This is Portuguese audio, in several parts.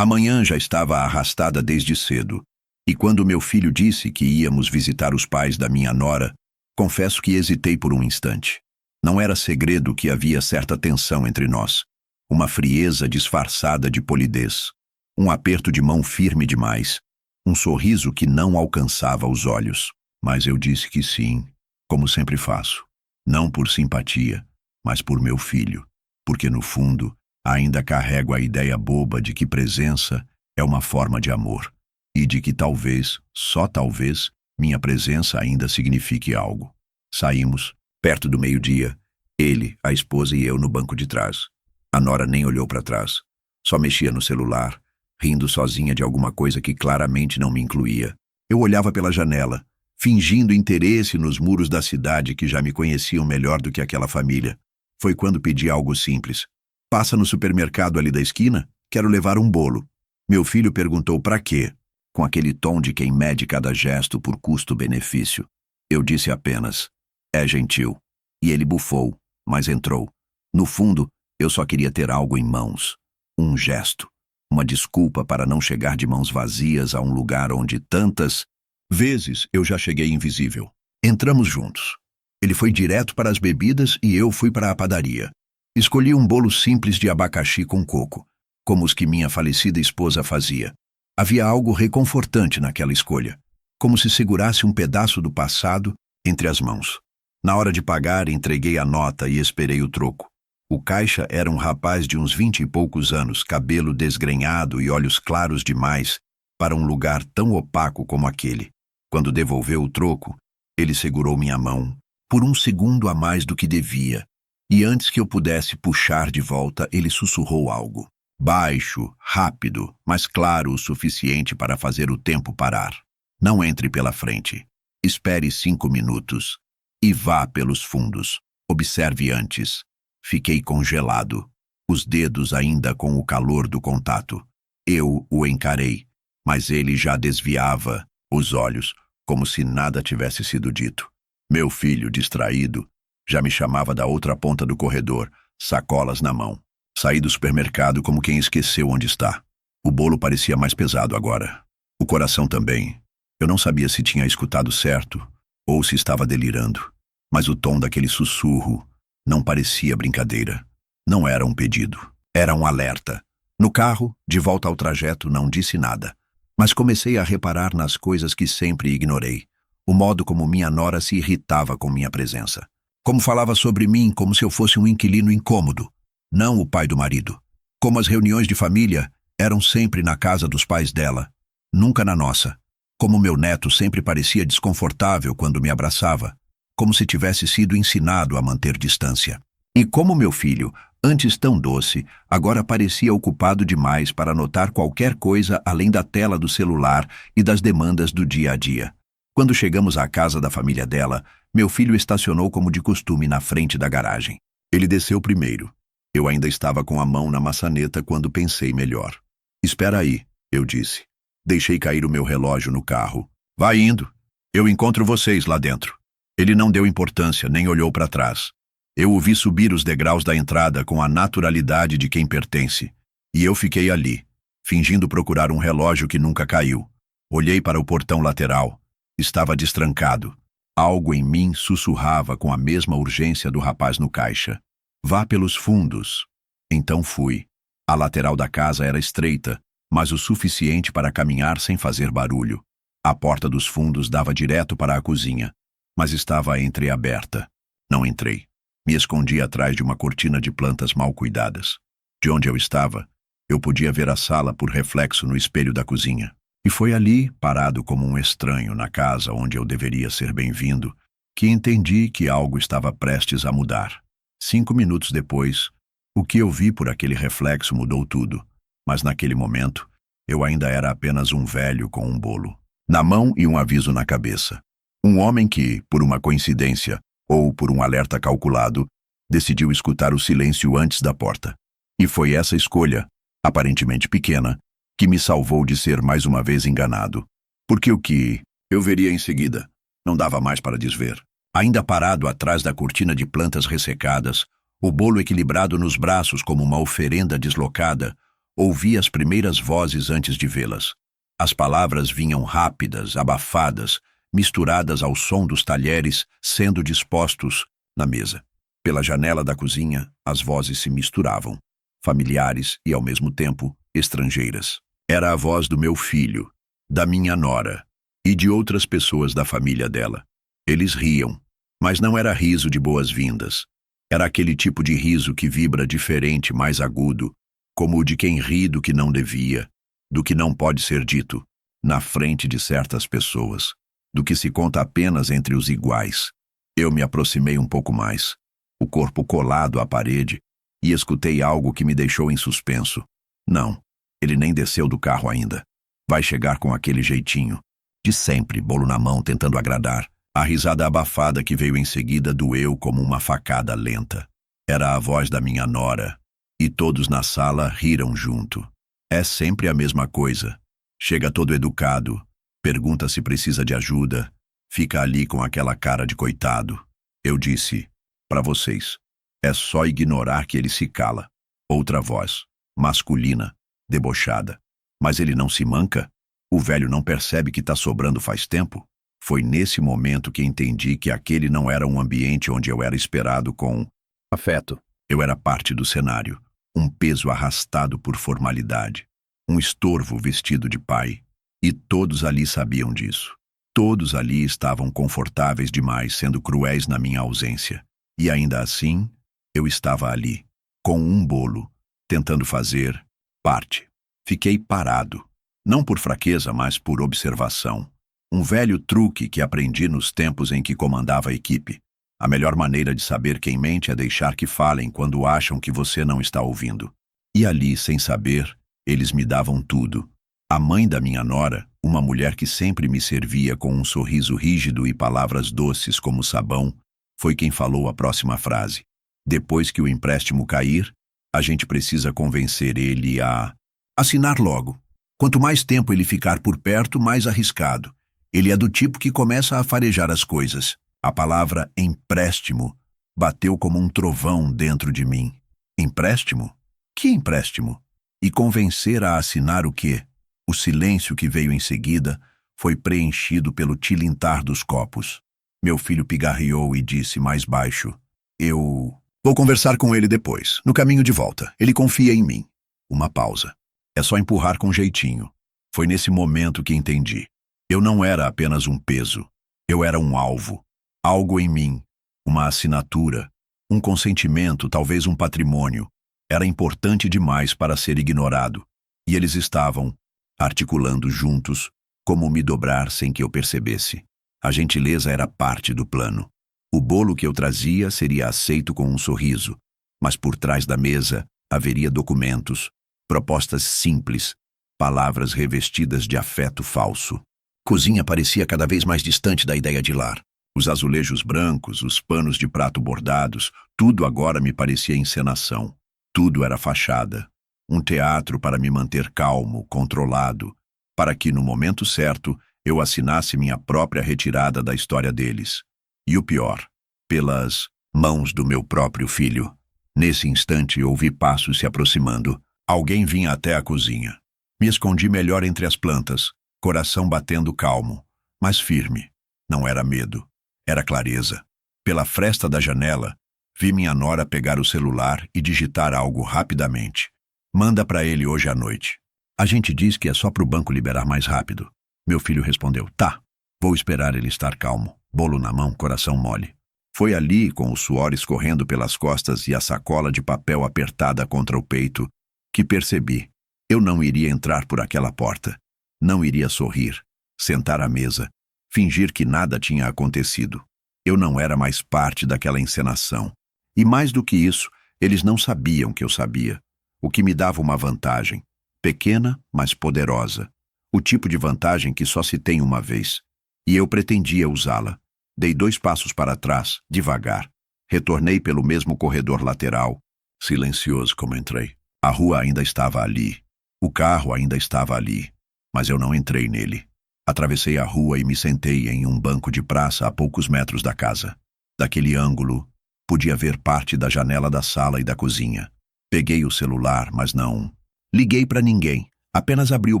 A manhã já estava arrastada desde cedo, e quando meu filho disse que íamos visitar os pais da minha nora, confesso que hesitei por um instante. Não era segredo que havia certa tensão entre nós, uma frieza disfarçada de polidez, um aperto de mão firme demais, um sorriso que não alcançava os olhos. Mas eu disse que sim, como sempre faço, não por simpatia, mas por meu filho, porque no fundo ainda carrego a ideia boba de que presença é uma forma de amor, e de que talvez, só talvez, minha presença ainda signifique algo. Saímos, perto do meio-dia, ele, a esposa e eu no banco de trás. A nora nem olhou para trás, só mexia no celular, rindo sozinha de alguma coisa que claramente não me incluía. Eu olhava pela janela, fingindo interesse nos muros da cidade que já me conheciam melhor do que aquela família. Foi quando pedi algo simples. Passa no supermercado ali da esquina? Quero levar um bolo. Meu filho perguntou para quê, com aquele tom de quem mede cada gesto por custo-benefício. Eu disse apenas, é gentil. E ele bufou, mas entrou. No fundo, eu só queria ter algo em mãos. Um gesto. Uma desculpa para não chegar de mãos vazias a um lugar onde tantas vezes eu já cheguei invisível. Entramos juntos. Ele foi direto para as bebidas e eu fui para a padaria. Escolhi um bolo simples de abacaxi com coco, como os que minha falecida esposa fazia. Havia algo reconfortante naquela escolha, como se segurasse um pedaço do passado entre as mãos. Na hora de pagar, entreguei a nota e esperei o troco. O caixa era um rapaz de uns 20 e poucos anos, cabelo desgrenhado e olhos claros demais para um lugar tão opaco como aquele. Quando devolveu o troco, ele segurou minha mão, por um segundo a mais do que devia, e antes que eu pudesse puxar de volta, ele sussurrou algo. Baixo, rápido, mas claro o suficiente para fazer o tempo parar. Não entre pela frente. Espere 5 minutos. E vá pelos fundos. Observe antes. Fiquei congelado, os dedos ainda com o calor do contato. Eu o encarei, mas ele já desviava os olhos, como se nada tivesse sido dito. Meu filho, distraído, já me chamava da outra ponta do corredor, sacolas na mão. Saí do supermercado como quem esqueceu onde está. O bolo parecia mais pesado agora. O coração também. Eu não sabia se tinha escutado certo ou se estava delirando. Mas o tom daquele sussurro não parecia brincadeira. Não era um pedido. Era um alerta. No carro, de volta ao trajeto, não disse nada. Mas comecei a reparar nas coisas que sempre ignorei. O modo como minha nora se irritava com minha presença. Como falava sobre mim como se eu fosse um inquilino incômodo, não o pai do marido. Como as reuniões de família eram sempre na casa dos pais dela, nunca na nossa. Como meu neto sempre parecia desconfortável quando me abraçava, como se tivesse sido ensinado a manter distância. E como meu filho, antes tão doce, agora parecia ocupado demais para notar qualquer coisa além da tela do celular e das demandas do dia a dia. Quando chegamos à casa da família dela, meu filho estacionou como de costume na frente da garagem. Ele desceu primeiro. Eu ainda estava com a mão na maçaneta quando pensei melhor. Espera aí, eu disse. Deixei cair o meu relógio no carro. Vai indo. Eu encontro vocês lá dentro. Ele não deu importância, nem olhou para trás. Eu o vi subir os degraus da entrada com a naturalidade de quem pertence. E eu fiquei ali, fingindo procurar um relógio que nunca caiu. Olhei para o portão lateral. Estava destrancado. Algo em mim sussurrava com a mesma urgência do rapaz no caixa. Vá pelos fundos. Então fui. A lateral da casa era estreita, mas o suficiente para caminhar sem fazer barulho. A porta dos fundos dava direto para a cozinha, mas estava entreaberta. Não entrei. Me escondi atrás de uma cortina de plantas mal cuidadas. De onde eu estava, eu podia ver a sala por reflexo no espelho da cozinha. E foi ali, parado como um estranho na casa onde eu deveria ser bem-vindo, que entendi que algo estava prestes a mudar. 5 minutos depois, o que eu vi por aquele reflexo mudou tudo, mas naquele momento, eu ainda era apenas um velho com um bolo na mão e um aviso na cabeça. Um homem que, por uma coincidência, ou por um alerta calculado, decidiu escutar o silêncio antes da porta. E foi essa escolha, aparentemente pequena, que me salvou de ser mais uma vez enganado. Porque o que eu veria em seguida não dava mais para desver. Ainda parado atrás da cortina de plantas ressecadas, o bolo equilibrado nos braços como uma oferenda deslocada, Ouvi as primeiras vozes antes de vê-las. As palavras vinham rápidas, abafadas, misturadas ao som dos talheres sendo dispostos na mesa. Pela janela da cozinha, as vozes se misturavam, familiares e, ao mesmo tempo, estrangeiras. Era a voz do meu filho, da minha nora e de outras pessoas da família dela. Eles riam, mas não era riso de boas-vindas. Era aquele tipo de riso que vibra diferente, mais agudo, como o de quem ri do que não devia, do que não pode ser dito, na frente de certas pessoas, do que se conta apenas entre os iguais. Eu me aproximei um pouco mais, o corpo colado à parede, e escutei algo que me deixou em suspenso. Não, ele nem desceu do carro ainda. Vai chegar com aquele jeitinho, de sempre, bolo na mão, tentando agradar. A risada abafada que veio em seguida doeu como uma facada lenta. Era a voz da minha nora, e todos na sala riram junto. É sempre a mesma coisa. Chega todo educado, pergunta se precisa de ajuda, fica ali com aquela cara de coitado. Eu disse, para vocês, é só ignorar que ele se cala. Outra voz, masculina, debochada. Mas ele não se manca? O velho não percebe que tá sobrando faz tempo? Foi nesse momento que entendi que aquele não era um ambiente onde eu era esperado com afeto. Eu era parte do cenário, um peso arrastado por formalidade, um estorvo vestido de pai. E todos ali sabiam disso. Todos ali estavam confortáveis demais, sendo cruéis na minha ausência. E ainda assim, eu estava ali, com um bolo, tentando fazer parte. Fiquei parado, não por fraqueza, mas por observação. Um velho truque que aprendi nos tempos em que comandava a equipe. A melhor maneira de saber quem mente é deixar que falem quando acham que você não está ouvindo. E ali, sem saber, eles me davam tudo. A mãe da minha nora, uma mulher que sempre me servia com um sorriso rígido e palavras doces como sabão, foi quem falou a próxima frase. Depois que o empréstimo cair, a gente precisa convencer ele a assinar logo. Quanto mais tempo ele ficar por perto, mais arriscado. Ele é do tipo que começa a farejar as coisas. A palavra empréstimo bateu como um trovão dentro de mim. Empréstimo? Que empréstimo? E convencer a assinar o quê? O silêncio que veio em seguida foi preenchido pelo tilintar dos copos. Meu filho pigarreou e disse mais baixo, eu vou conversar com ele depois, no caminho de volta. Ele confia em mim. Uma pausa. É só empurrar com jeitinho. Foi nesse momento que entendi. Eu não era apenas um peso. Eu era um alvo. Algo em mim. Uma assinatura. Um consentimento, talvez um patrimônio. Era importante demais para ser ignorado. E eles estavam articulando juntos como me dobrar sem que eu percebesse. A gentileza era parte do plano. O bolo que eu trazia seria aceito com um sorriso, mas por trás da mesa haveria documentos, propostas simples, palavras revestidas de afeto falso. Cozinha parecia cada vez mais distante da ideia de lar. Os azulejos brancos, os panos de prato bordados, tudo agora me parecia encenação. Tudo era fachada. Um teatro para me manter calmo, controlado, para que, no momento certo, eu assinasse minha própria retirada da história deles. E o pior, pelas mãos do meu próprio filho. Nesse instante, ouvi passos se aproximando. Alguém vinha até a cozinha. Me escondi melhor entre as plantas, coração batendo calmo, mas firme. Não era medo, era clareza. Pela fresta da janela, vi minha nora pegar o celular e digitar algo rapidamente. Manda para ele hoje à noite. A gente diz que é só para o banco liberar mais rápido. Meu filho respondeu, tá. Vou esperar ele estar calmo. Bolo na mão, coração mole. Foi ali, com o suor escorrendo pelas costas e a sacola de papel apertada contra o peito, que percebi. Eu não iria entrar por aquela porta. Não iria sorrir, sentar à mesa, fingir que nada tinha acontecido. Eu não era mais parte daquela encenação. E mais do que isso, eles não sabiam que eu sabia. O que me dava uma vantagem, pequena, mas poderosa. O tipo de vantagem que só se tem uma vez. E eu pretendia usá-la. Dei 2 passos para trás, devagar. Retornei pelo mesmo corredor lateral, silencioso como entrei. A rua ainda estava ali. O carro ainda estava ali. Mas eu não entrei nele. Atravessei a rua e me sentei em um banco de praça a poucos metros da casa. Daquele ângulo, podia ver parte da janela da sala e da cozinha. Peguei o celular, mas não Liguei para ninguém. Apenas abri o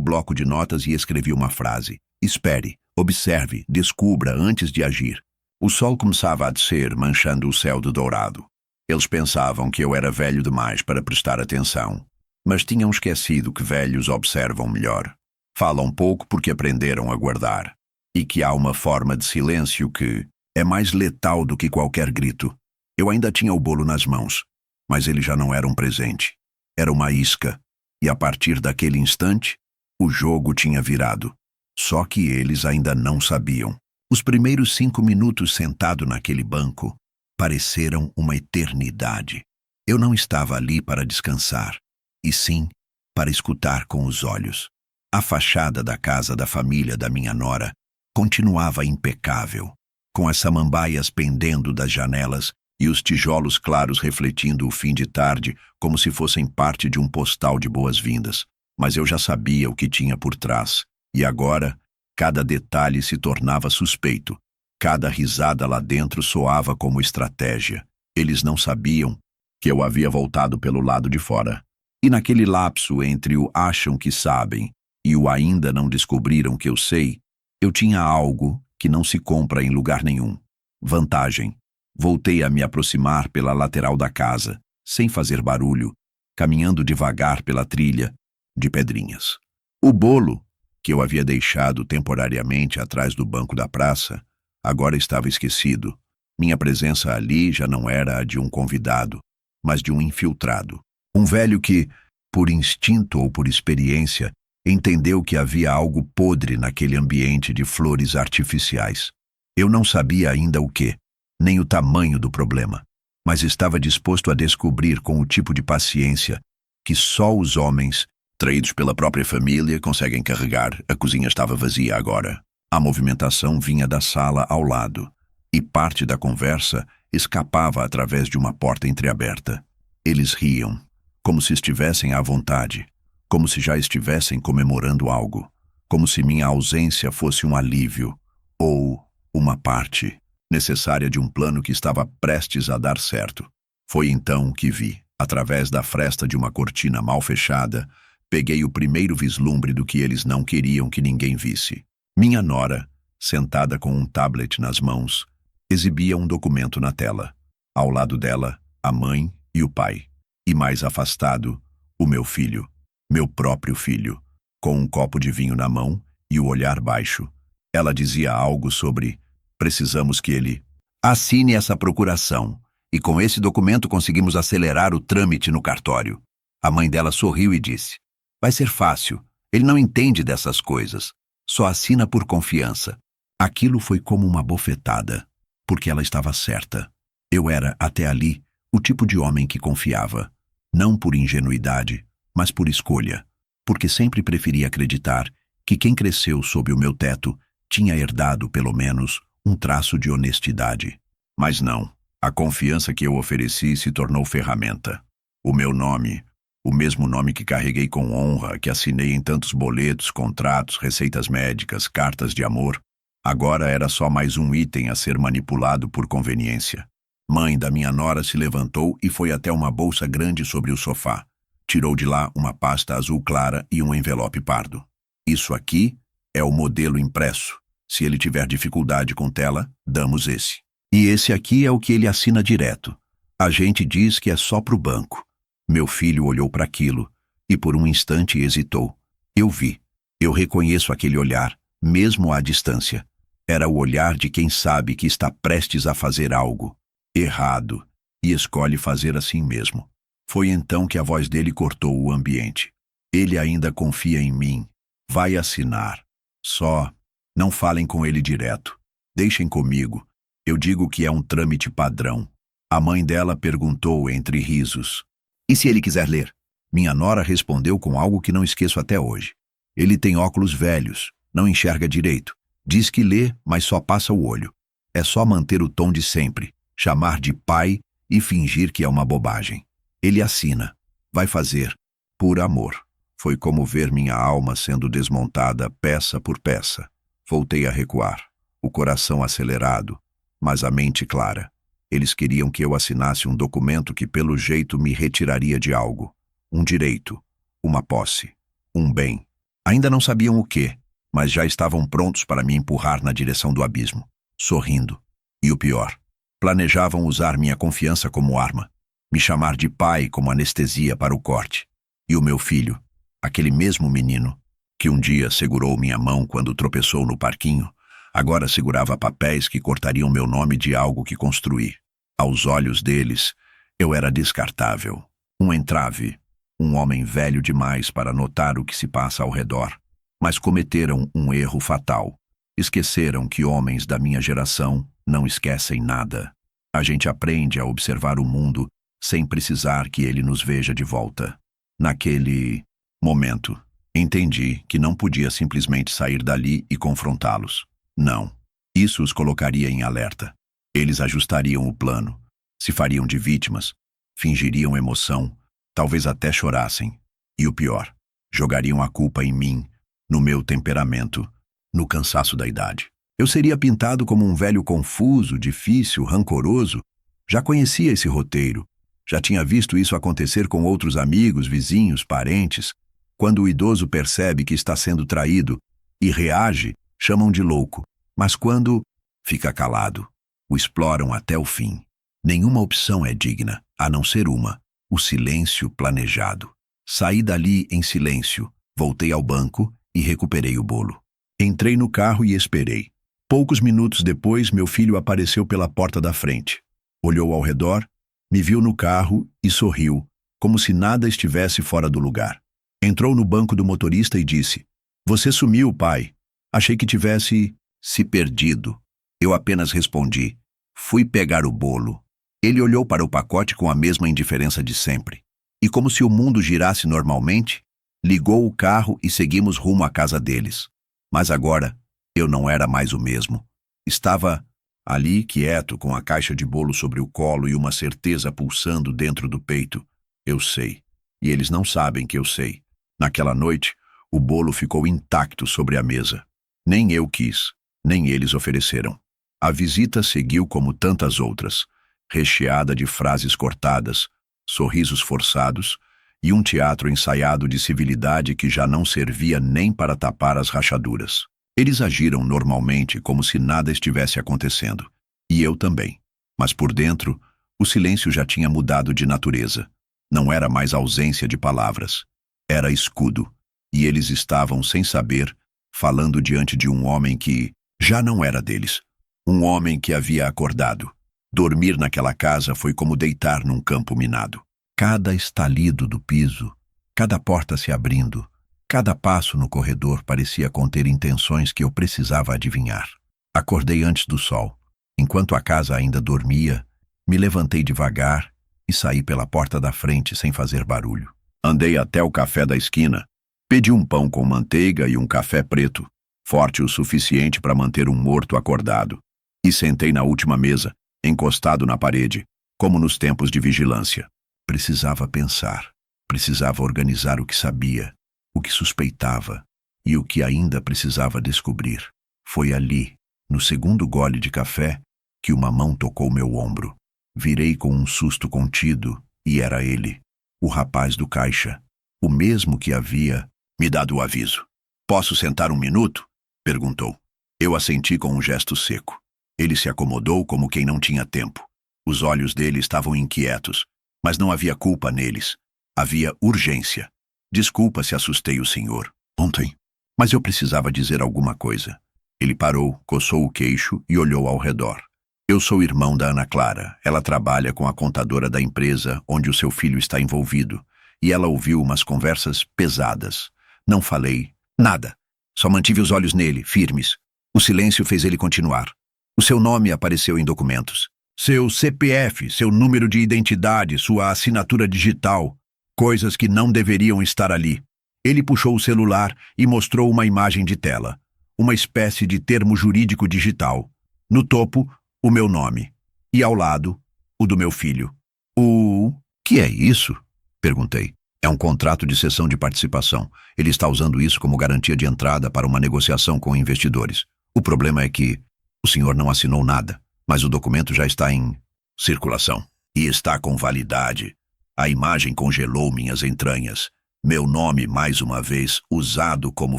bloco de notas e escrevi uma frase. Espere, observe, descubra antes de agir. O sol começava a descer, manchando o céu de dourado. Eles pensavam que eu era velho demais para prestar atenção, mas tinham esquecido que velhos observam melhor. Falam pouco porque aprenderam a guardar, e que há uma forma de silêncio que é mais letal do que qualquer grito. Eu ainda tinha o bolo nas mãos, mas ele já não era um presente. Era uma isca, e a partir daquele instante, o jogo tinha virado. Só que eles ainda não sabiam. Os primeiros 5 minutos sentado naquele banco pareceram uma eternidade. Eu não estava ali para descansar, e sim para escutar com os olhos. A fachada da casa da família da minha nora continuava impecável, com as samambaias pendendo das janelas e os tijolos claros refletindo o fim de tarde como se fossem parte de um postal de boas-vindas. Mas eu já sabia o que tinha por trás, e agora cada detalhe se tornava suspeito. Cada risada lá dentro soava como estratégia. Eles não sabiam que eu havia voltado pelo lado de fora. E naquele lapso entre o acham que sabem e o ainda não descobriram que eu sei, eu tinha algo que não se compra em lugar nenhum. Vantagem. Voltei a me aproximar pela lateral da casa, sem fazer barulho, caminhando devagar pela trilha de pedrinhas. O bolo, que eu havia deixado temporariamente atrás do banco da praça, agora estava esquecido. Minha presença ali já não era a de um convidado, mas de um infiltrado. Um velho que, por instinto ou por experiência, entendeu que havia algo podre naquele ambiente de flores artificiais. Eu não sabia ainda o que, nem o tamanho do problema, mas estava disposto a descobrir com o tipo de paciência que só os homens, traídos pela própria família, conseguem carregar. A cozinha estava vazia agora. A movimentação vinha da sala ao lado, e parte da conversa escapava através de uma porta entreaberta. Eles riam, como se estivessem à vontade, como se já estivessem comemorando algo, como se minha ausência fosse um alívio, ou uma parte necessária de um plano que estava prestes a dar certo. Foi então que vi, através da fresta de uma cortina mal fechada, peguei o primeiro vislumbre do que eles não queriam que ninguém visse. Minha nora, sentada com um tablet nas mãos, exibia um documento na tela. Ao lado dela, a mãe e o pai. E mais afastado, o meu filho, meu próprio filho, com um copo de vinho na mão e o olhar baixo. Ela dizia algo sobre: precisamos que ele assine essa procuração, e com esse documento conseguimos acelerar o trâmite no cartório. A mãe dela sorriu e disse: vai ser fácil, ele não entende dessas coisas. Só assina por confiança. Aquilo foi como uma bofetada, porque ela estava certa. Eu era, até ali, o tipo de homem que confiava, não por ingenuidade, mas por escolha, porque sempre preferi acreditar que quem cresceu sob o meu teto tinha herdado, pelo menos, um traço de honestidade. Mas não, a confiança que eu ofereci se tornou ferramenta. O meu nome, o mesmo nome que carreguei com honra, que assinei em tantos boletos, contratos, receitas médicas, cartas de amor, agora era só mais um item a ser manipulado por conveniência. Mãe da minha nora se levantou e foi até uma bolsa grande sobre o sofá. Tirou de lá uma pasta azul clara e um envelope pardo. Isso aqui é o modelo impresso. Se ele tiver dificuldade com tela, damos esse. E esse aqui é o que ele assina direto. A gente diz que é só pro banco. Meu filho olhou para aquilo e por um instante hesitou. Eu vi. Eu reconheço aquele olhar, mesmo à distância. Era o olhar de quem sabe que está prestes a fazer algo errado e escolhe fazer assim mesmo. Foi então que a voz dele cortou o ambiente. Ele ainda confia em mim. Vai assinar. Só não falem com ele direto. Deixem comigo. Eu digo que é um trâmite padrão. A mãe dela perguntou entre risos: e se ele quiser ler? Minha nora respondeu com algo que não esqueço até hoje. Ele tem óculos velhos, não enxerga direito. Diz que lê, mas só passa o olho. É só manter o tom de sempre, chamar de pai e fingir que é uma bobagem. Ele assina. Vai fazer. Por amor. Foi como ver minha alma sendo desmontada peça por peça. Voltei a recuar, o coração acelerado, mas a mente clara. Eles queriam que eu assinasse um documento que pelo jeito me retiraria de algo. Um direito. uma posse, um bem. Ainda não sabiam o quê, mas já estavam prontos para me empurrar na direção do abismo, sorrindo. E o pior, planejavam usar minha confiança como arma, me chamar de pai como anestesia para o corte. E o meu filho, aquele mesmo menino, que um dia segurou minha mão quando tropeçou no parquinho, agora segurava papéis que cortariam meu nome de algo que construí. Aos olhos deles, eu era descartável, um entrave, um homem velho demais para notar o que se passa ao redor. Mas cometeram um erro fatal. Esqueceram que homens da minha geração não esquecem nada. A gente aprende a observar o mundo sem precisar que ele nos veja de volta. Naquele momento, entendi que não podia simplesmente sair dali e confrontá-los. Não. Isso os colocaria em alerta. Eles ajustariam o plano, se fariam de vítimas, fingiriam emoção, talvez até chorassem. E o pior, jogariam a culpa em mim, no meu temperamento, no cansaço da idade. Eu seria pintado como um velho confuso, difícil, rancoroso. Já conhecia esse roteiro. Já tinha visto isso acontecer com outros amigos, vizinhos, parentes. Quando o idoso percebe que está sendo traído e reage, chamam de louco. Mas quando fica calado, o exploram até o fim. Nenhuma opção é digna, a não ser uma: o silêncio planejado. Saí dali em silêncio, voltei ao banco e recuperei o bolo. Entrei no carro e esperei. Poucos minutos depois, meu filho apareceu pela porta da frente. Olhou ao redor, me viu no carro e sorriu, como se nada estivesse fora do lugar. Entrou no banco do motorista e disse: "Você sumiu, pai. Achei que tivesse se perdido." Eu apenas respondi: "Fui pegar o bolo." Ele olhou para o pacote com a mesma indiferença de sempre. E como se o mundo girasse normalmente, ligou o carro e seguimos rumo à casa deles. Mas agora, eu não era mais o mesmo. Estava ali, quieto, com a caixa de bolo sobre o colo e uma certeza pulsando dentro do peito. Eu sei. E eles não sabem que eu sei. Naquela noite, o bolo ficou intacto sobre a mesa. Nem eu quis, nem eles ofereceram. A visita seguiu como tantas outras, recheada de frases cortadas, sorrisos forçados e um teatro ensaiado de civilidade que já não servia nem para tapar as rachaduras. Eles agiram normalmente, como se nada estivesse acontecendo. E eu também. Mas por dentro, o silêncio já tinha mudado de natureza. Não era mais ausência de palavras. Era escudo. E eles estavam, sem saber, falando diante de um homem que já não era deles. Um homem que havia acordado. Dormir naquela casa foi como deitar num campo minado. Cada estalido do piso, cada porta se abrindo, cada passo no corredor parecia conter intenções que eu precisava adivinhar. Acordei antes do sol. Enquanto a casa ainda dormia, me levantei devagar e saí pela porta da frente sem fazer barulho. Andei até o café da esquina, pedi um pão com manteiga e um café preto, forte o suficiente para manter um morto acordado, e sentei na última mesa, encostado na parede, como nos tempos de vigilância. Precisava pensar, precisava organizar o que sabia, o que suspeitava e o que ainda precisava descobrir. Foi ali, no segundo gole de café, que uma mão tocou meu ombro. Virei com um susto contido e era ele, o rapaz do caixa, o mesmo que havia me dado o aviso. "Posso sentar um minuto?" perguntou. Eu assenti com um gesto seco. Ele se acomodou como quem não tinha tempo. Os olhos dele estavam inquietos, mas não havia culpa neles. Havia urgência. "Desculpa se assustei o senhor ontem, mas eu precisava dizer alguma coisa." Ele parou, coçou o queixo e olhou ao redor. "Eu sou irmão da Ana Clara. Ela trabalha com a contadora da empresa onde o seu filho está envolvido. E ela ouviu umas conversas pesadas. Não falei nada. Só mantive os olhos nele, firmes. O silêncio fez ele continuar. O seu nome apareceu em documentos. Seu CPF, seu número de identidade, sua assinatura digital. Coisas que não deveriam estar ali." Ele puxou o celular e mostrou uma imagem de tela. Uma espécie de termo jurídico digital. No topo, o meu nome. E ao lado, o do meu filho. "O que é isso?" perguntei. "É um contrato de cessão de participação. Ele está usando isso como garantia de entrada para uma negociação com investidores. O problema é que o senhor não assinou nada, mas o documento já está em circulação. E está com validade." A imagem congelou minhas entranhas. Meu nome, mais uma vez, usado como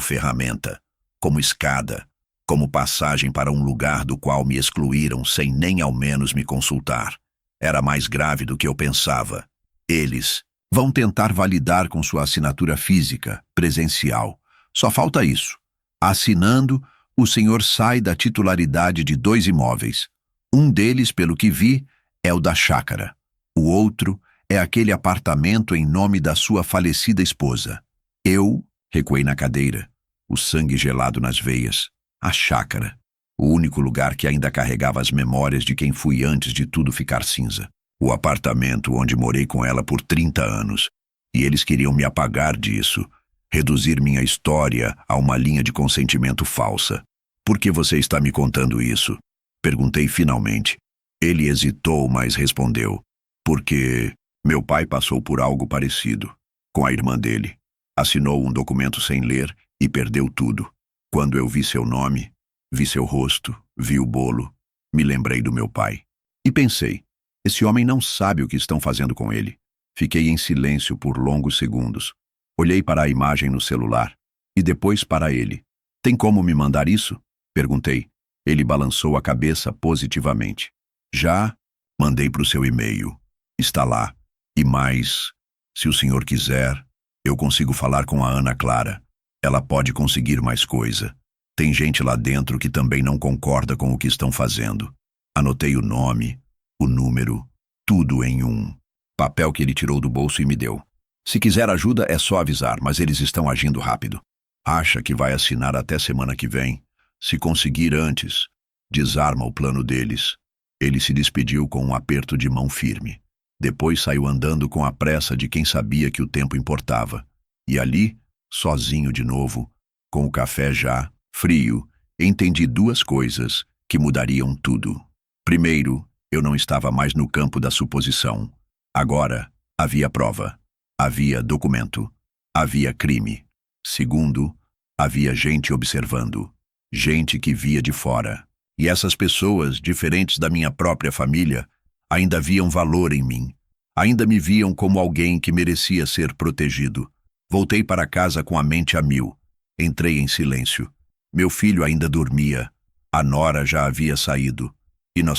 ferramenta, como escada, como passagem para um lugar do qual me excluíram sem nem ao menos me consultar. Era mais grave do que eu pensava. Eles vão tentar validar com sua assinatura física, presencial. Só falta isso. Assinando, o senhor sai da titularidade de 2 imóveis. Um deles, pelo que vi, é o da chácara. O outro é aquele apartamento em nome da sua falecida esposa. Eu recuei na cadeira, o sangue gelado nas veias. A chácara, o único lugar que ainda carregava as memórias de quem fui antes de tudo ficar cinza. O apartamento onde morei com ela por 30 anos. E eles queriam me apagar disso, reduzir minha história a uma linha de consentimento falsa. Por que você está me contando isso? Perguntei finalmente. Ele hesitou, mas respondeu. Porque meu pai passou por algo parecido, com a irmã dele. Assinou um documento sem ler e perdeu tudo. Quando eu vi seu nome, vi seu rosto, vi o bolo, me lembrei do meu pai. E pensei, esse homem não sabe o que estão fazendo com ele. Fiquei em silêncio por longos segundos. Olhei para a imagem no celular e depois para ele. Tem como me mandar isso? Perguntei. Ele balançou a cabeça positivamente. Já mandei para o seu e-mail. Está lá. E mais, se o senhor quiser, eu consigo falar com a Ana Clara. Ela pode conseguir mais coisa. Tem gente lá dentro que também não concorda com o que estão fazendo. Anotei o nome, o número, tudo em um papel que ele tirou do bolso e me deu. Se quiser ajuda, é só avisar, mas eles estão agindo rápido. Acha que vai assinar até semana que vem? Se conseguir antes, desarma o plano deles. Ele se despediu com um aperto de mão firme. Depois saiu andando com a pressa de quem sabia que o tempo importava. E ali, sozinho de novo, com o café já frio, entendi 2 coisas que mudariam tudo. Primeiro, eu não estava mais no campo da suposição. Agora, havia prova. Havia documento. Havia crime. Segundo, havia gente observando. Gente que via de fora. E essas pessoas, diferentes da minha própria família, ainda viam valor em mim. Ainda me viam como alguém que merecia ser protegido. Voltei para casa com a mente a mil. Entrei em silêncio. Meu filho ainda dormia. A nora já havia saído. E no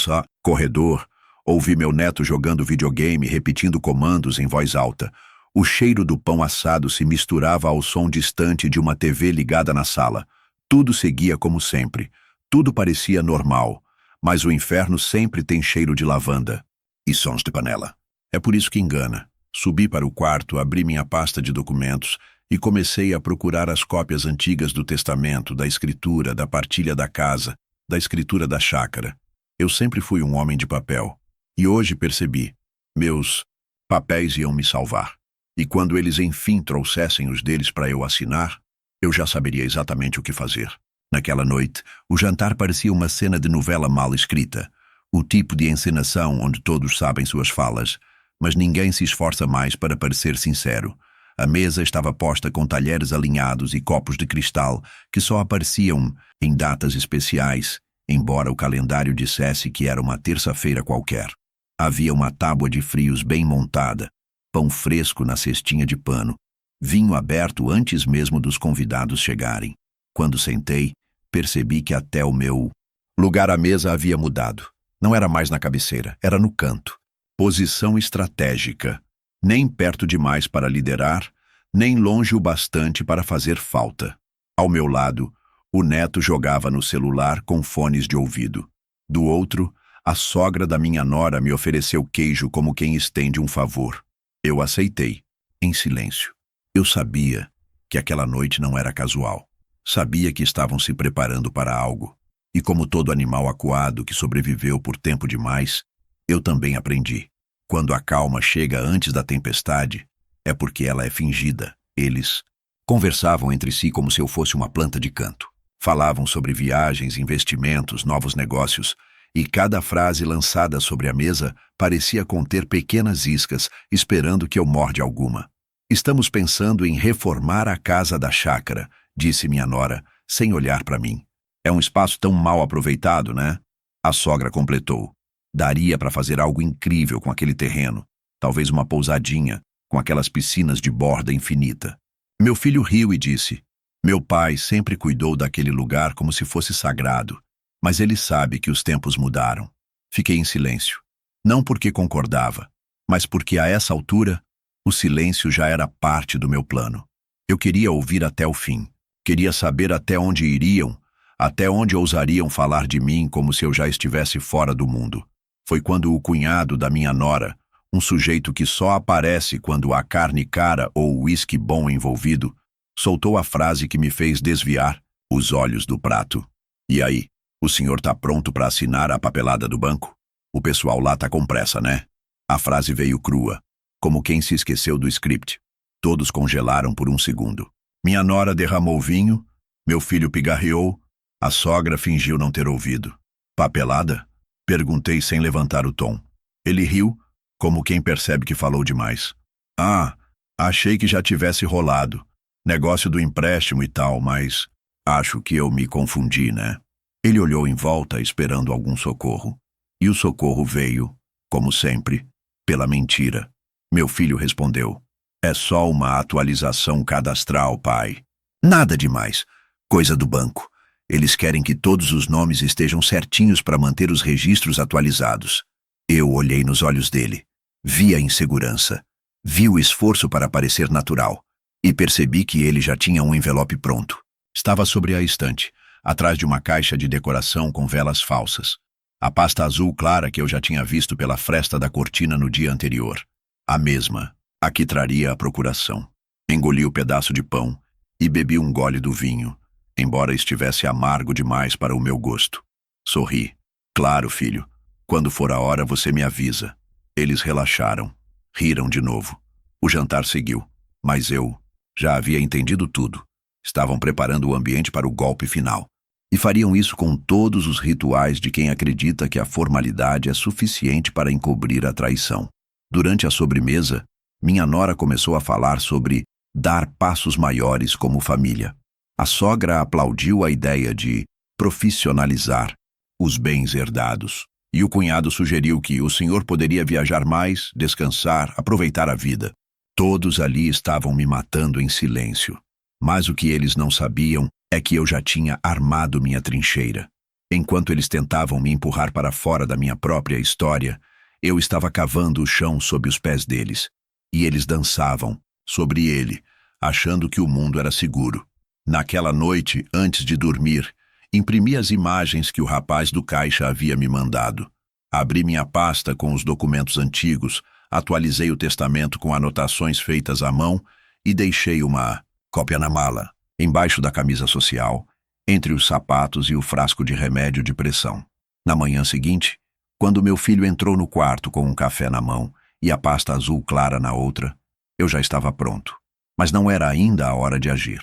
corredor, ouvi meu neto jogando videogame, repetindo comandos em voz alta. O cheiro do pão assado se misturava ao som distante de uma TV ligada na sala. Tudo seguia como sempre. Tudo parecia normal. Mas o inferno sempre tem cheiro de lavanda e sons de panela. É por isso que engana. Subi para o quarto, abri minha pasta de documentos e comecei a procurar as cópias antigas do testamento, da escritura, da partilha da casa, da escritura da chácara. Eu sempre fui um homem de papel. E hoje percebi. Meus papéis iam me salvar. E quando eles enfim trouxessem os deles para eu assinar, eu já saberia exatamente o que fazer. Naquela noite, o jantar parecia uma cena de novela mal escrita. O tipo de encenação onde todos sabem suas falas, mas ninguém se esforça mais para parecer sincero. A mesa estava posta com talheres alinhados e copos de cristal que só apareciam em datas especiais, embora o calendário dissesse que era uma terça-feira qualquer. Havia uma tábua de frios bem montada, pão fresco na cestinha de pano, vinho aberto antes mesmo dos convidados chegarem. Quando sentei, percebi que até o meu lugar à mesa havia mudado. Não era mais na cabeceira, era no canto. Posição estratégica. Nem perto demais para liderar, nem longe o bastante para fazer falta. Ao meu lado, o neto jogava no celular com fones de ouvido. Do outro, a sogra da minha nora me ofereceu queijo como quem estende um favor. Eu aceitei, em silêncio. Eu sabia que aquela noite não era casual. Sabia que estavam se preparando para algo. E como todo animal acuado que sobreviveu por tempo demais, eu também aprendi. Quando a calma chega antes da tempestade, é porque ela é fingida. Eles conversavam entre si como se eu fosse uma planta de canto. Falavam sobre viagens, investimentos, novos negócios, e cada frase lançada sobre a mesa parecia conter pequenas iscas, esperando que eu morde alguma. Estamos pensando em reformar a casa da chácara, disse minha nora, sem olhar para mim. É um espaço tão mal aproveitado, né? A sogra completou. Daria para fazer algo incrível com aquele terreno. Talvez uma pousadinha, com aquelas piscinas de borda infinita. Meu filho riu e disse: meu pai sempre cuidou daquele lugar como se fosse sagrado, mas ele sabe que os tempos mudaram. Fiquei em silêncio. Não porque concordava, mas porque a essa altura, o silêncio já era parte do meu plano. Eu queria ouvir até o fim. Queria saber até onde iriam, até onde ousariam falar de mim como se eu já estivesse fora do mundo. Foi quando o cunhado da minha nora, um sujeito que só aparece quando há carne cara ou uísque bom envolvido, soltou a frase que me fez desviar os olhos do prato. E aí, o senhor tá pronto para assinar a papelada do banco? O pessoal lá tá com pressa, né? A frase veio crua, como quem se esqueceu do script. Todos congelaram por um segundo. Minha nora derramou vinho, meu filho pigarreou, a sogra fingiu não ter ouvido. Papelada? Perguntei sem levantar o tom. Ele riu, como quem percebe que falou demais. Ah, achei que já tivesse rolado. Negócio do empréstimo e tal, mas acho que eu me confundi, né? Ele olhou em volta esperando algum socorro. E o socorro veio, como sempre, pela mentira. Meu filho respondeu: é só uma atualização cadastral, pai. Nada demais. Coisa do banco. Eles querem que todos os nomes estejam certinhos para manter os registros atualizados. Eu olhei nos olhos dele. Vi a insegurança. Vi o esforço para parecer natural. E percebi que ele já tinha um envelope pronto. Estava sobre a estante, atrás de uma caixa de decoração com velas falsas. A pasta azul clara que eu já tinha visto pela fresta da cortina no dia anterior. A mesma, a que traria a procuração. Engoli o pedaço de pão e bebi um gole do vinho, embora estivesse amargo demais para o meu gosto. Sorri. Claro, filho. Quando for a hora, você me avisa. Eles relaxaram. Riram de novo. O jantar seguiu, mas eu já havia entendido tudo. Estavam preparando o ambiente para o golpe final. E fariam isso com todos os rituais de quem acredita que a formalidade é suficiente para encobrir a traição. Durante a sobremesa, minha nora começou a falar sobre dar passos maiores como família. A sogra aplaudiu a ideia de profissionalizar os bens herdados. E o cunhado sugeriu que o senhor poderia viajar mais, descansar, aproveitar a vida. Todos ali estavam me matando em silêncio. Mas o que eles não sabiam é que eu já tinha armado minha trincheira. Enquanto eles tentavam me empurrar para fora da minha própria história, eu estava cavando o chão sob os pés deles. E eles dançavam sobre ele, achando que o mundo era seguro. Naquela noite, antes de dormir, imprimi as imagens que o rapaz do caixa havia me mandado. Abri minha pasta com os documentos antigos, atualizei o testamento com anotações feitas à mão e deixei uma cópia na mala, embaixo da camisa social, entre os sapatos e o frasco de remédio de pressão. Na manhã seguinte, quando meu filho entrou no quarto com um café na mão e a pasta azul clara na outra, eu já estava pronto. Mas não era ainda a hora de agir.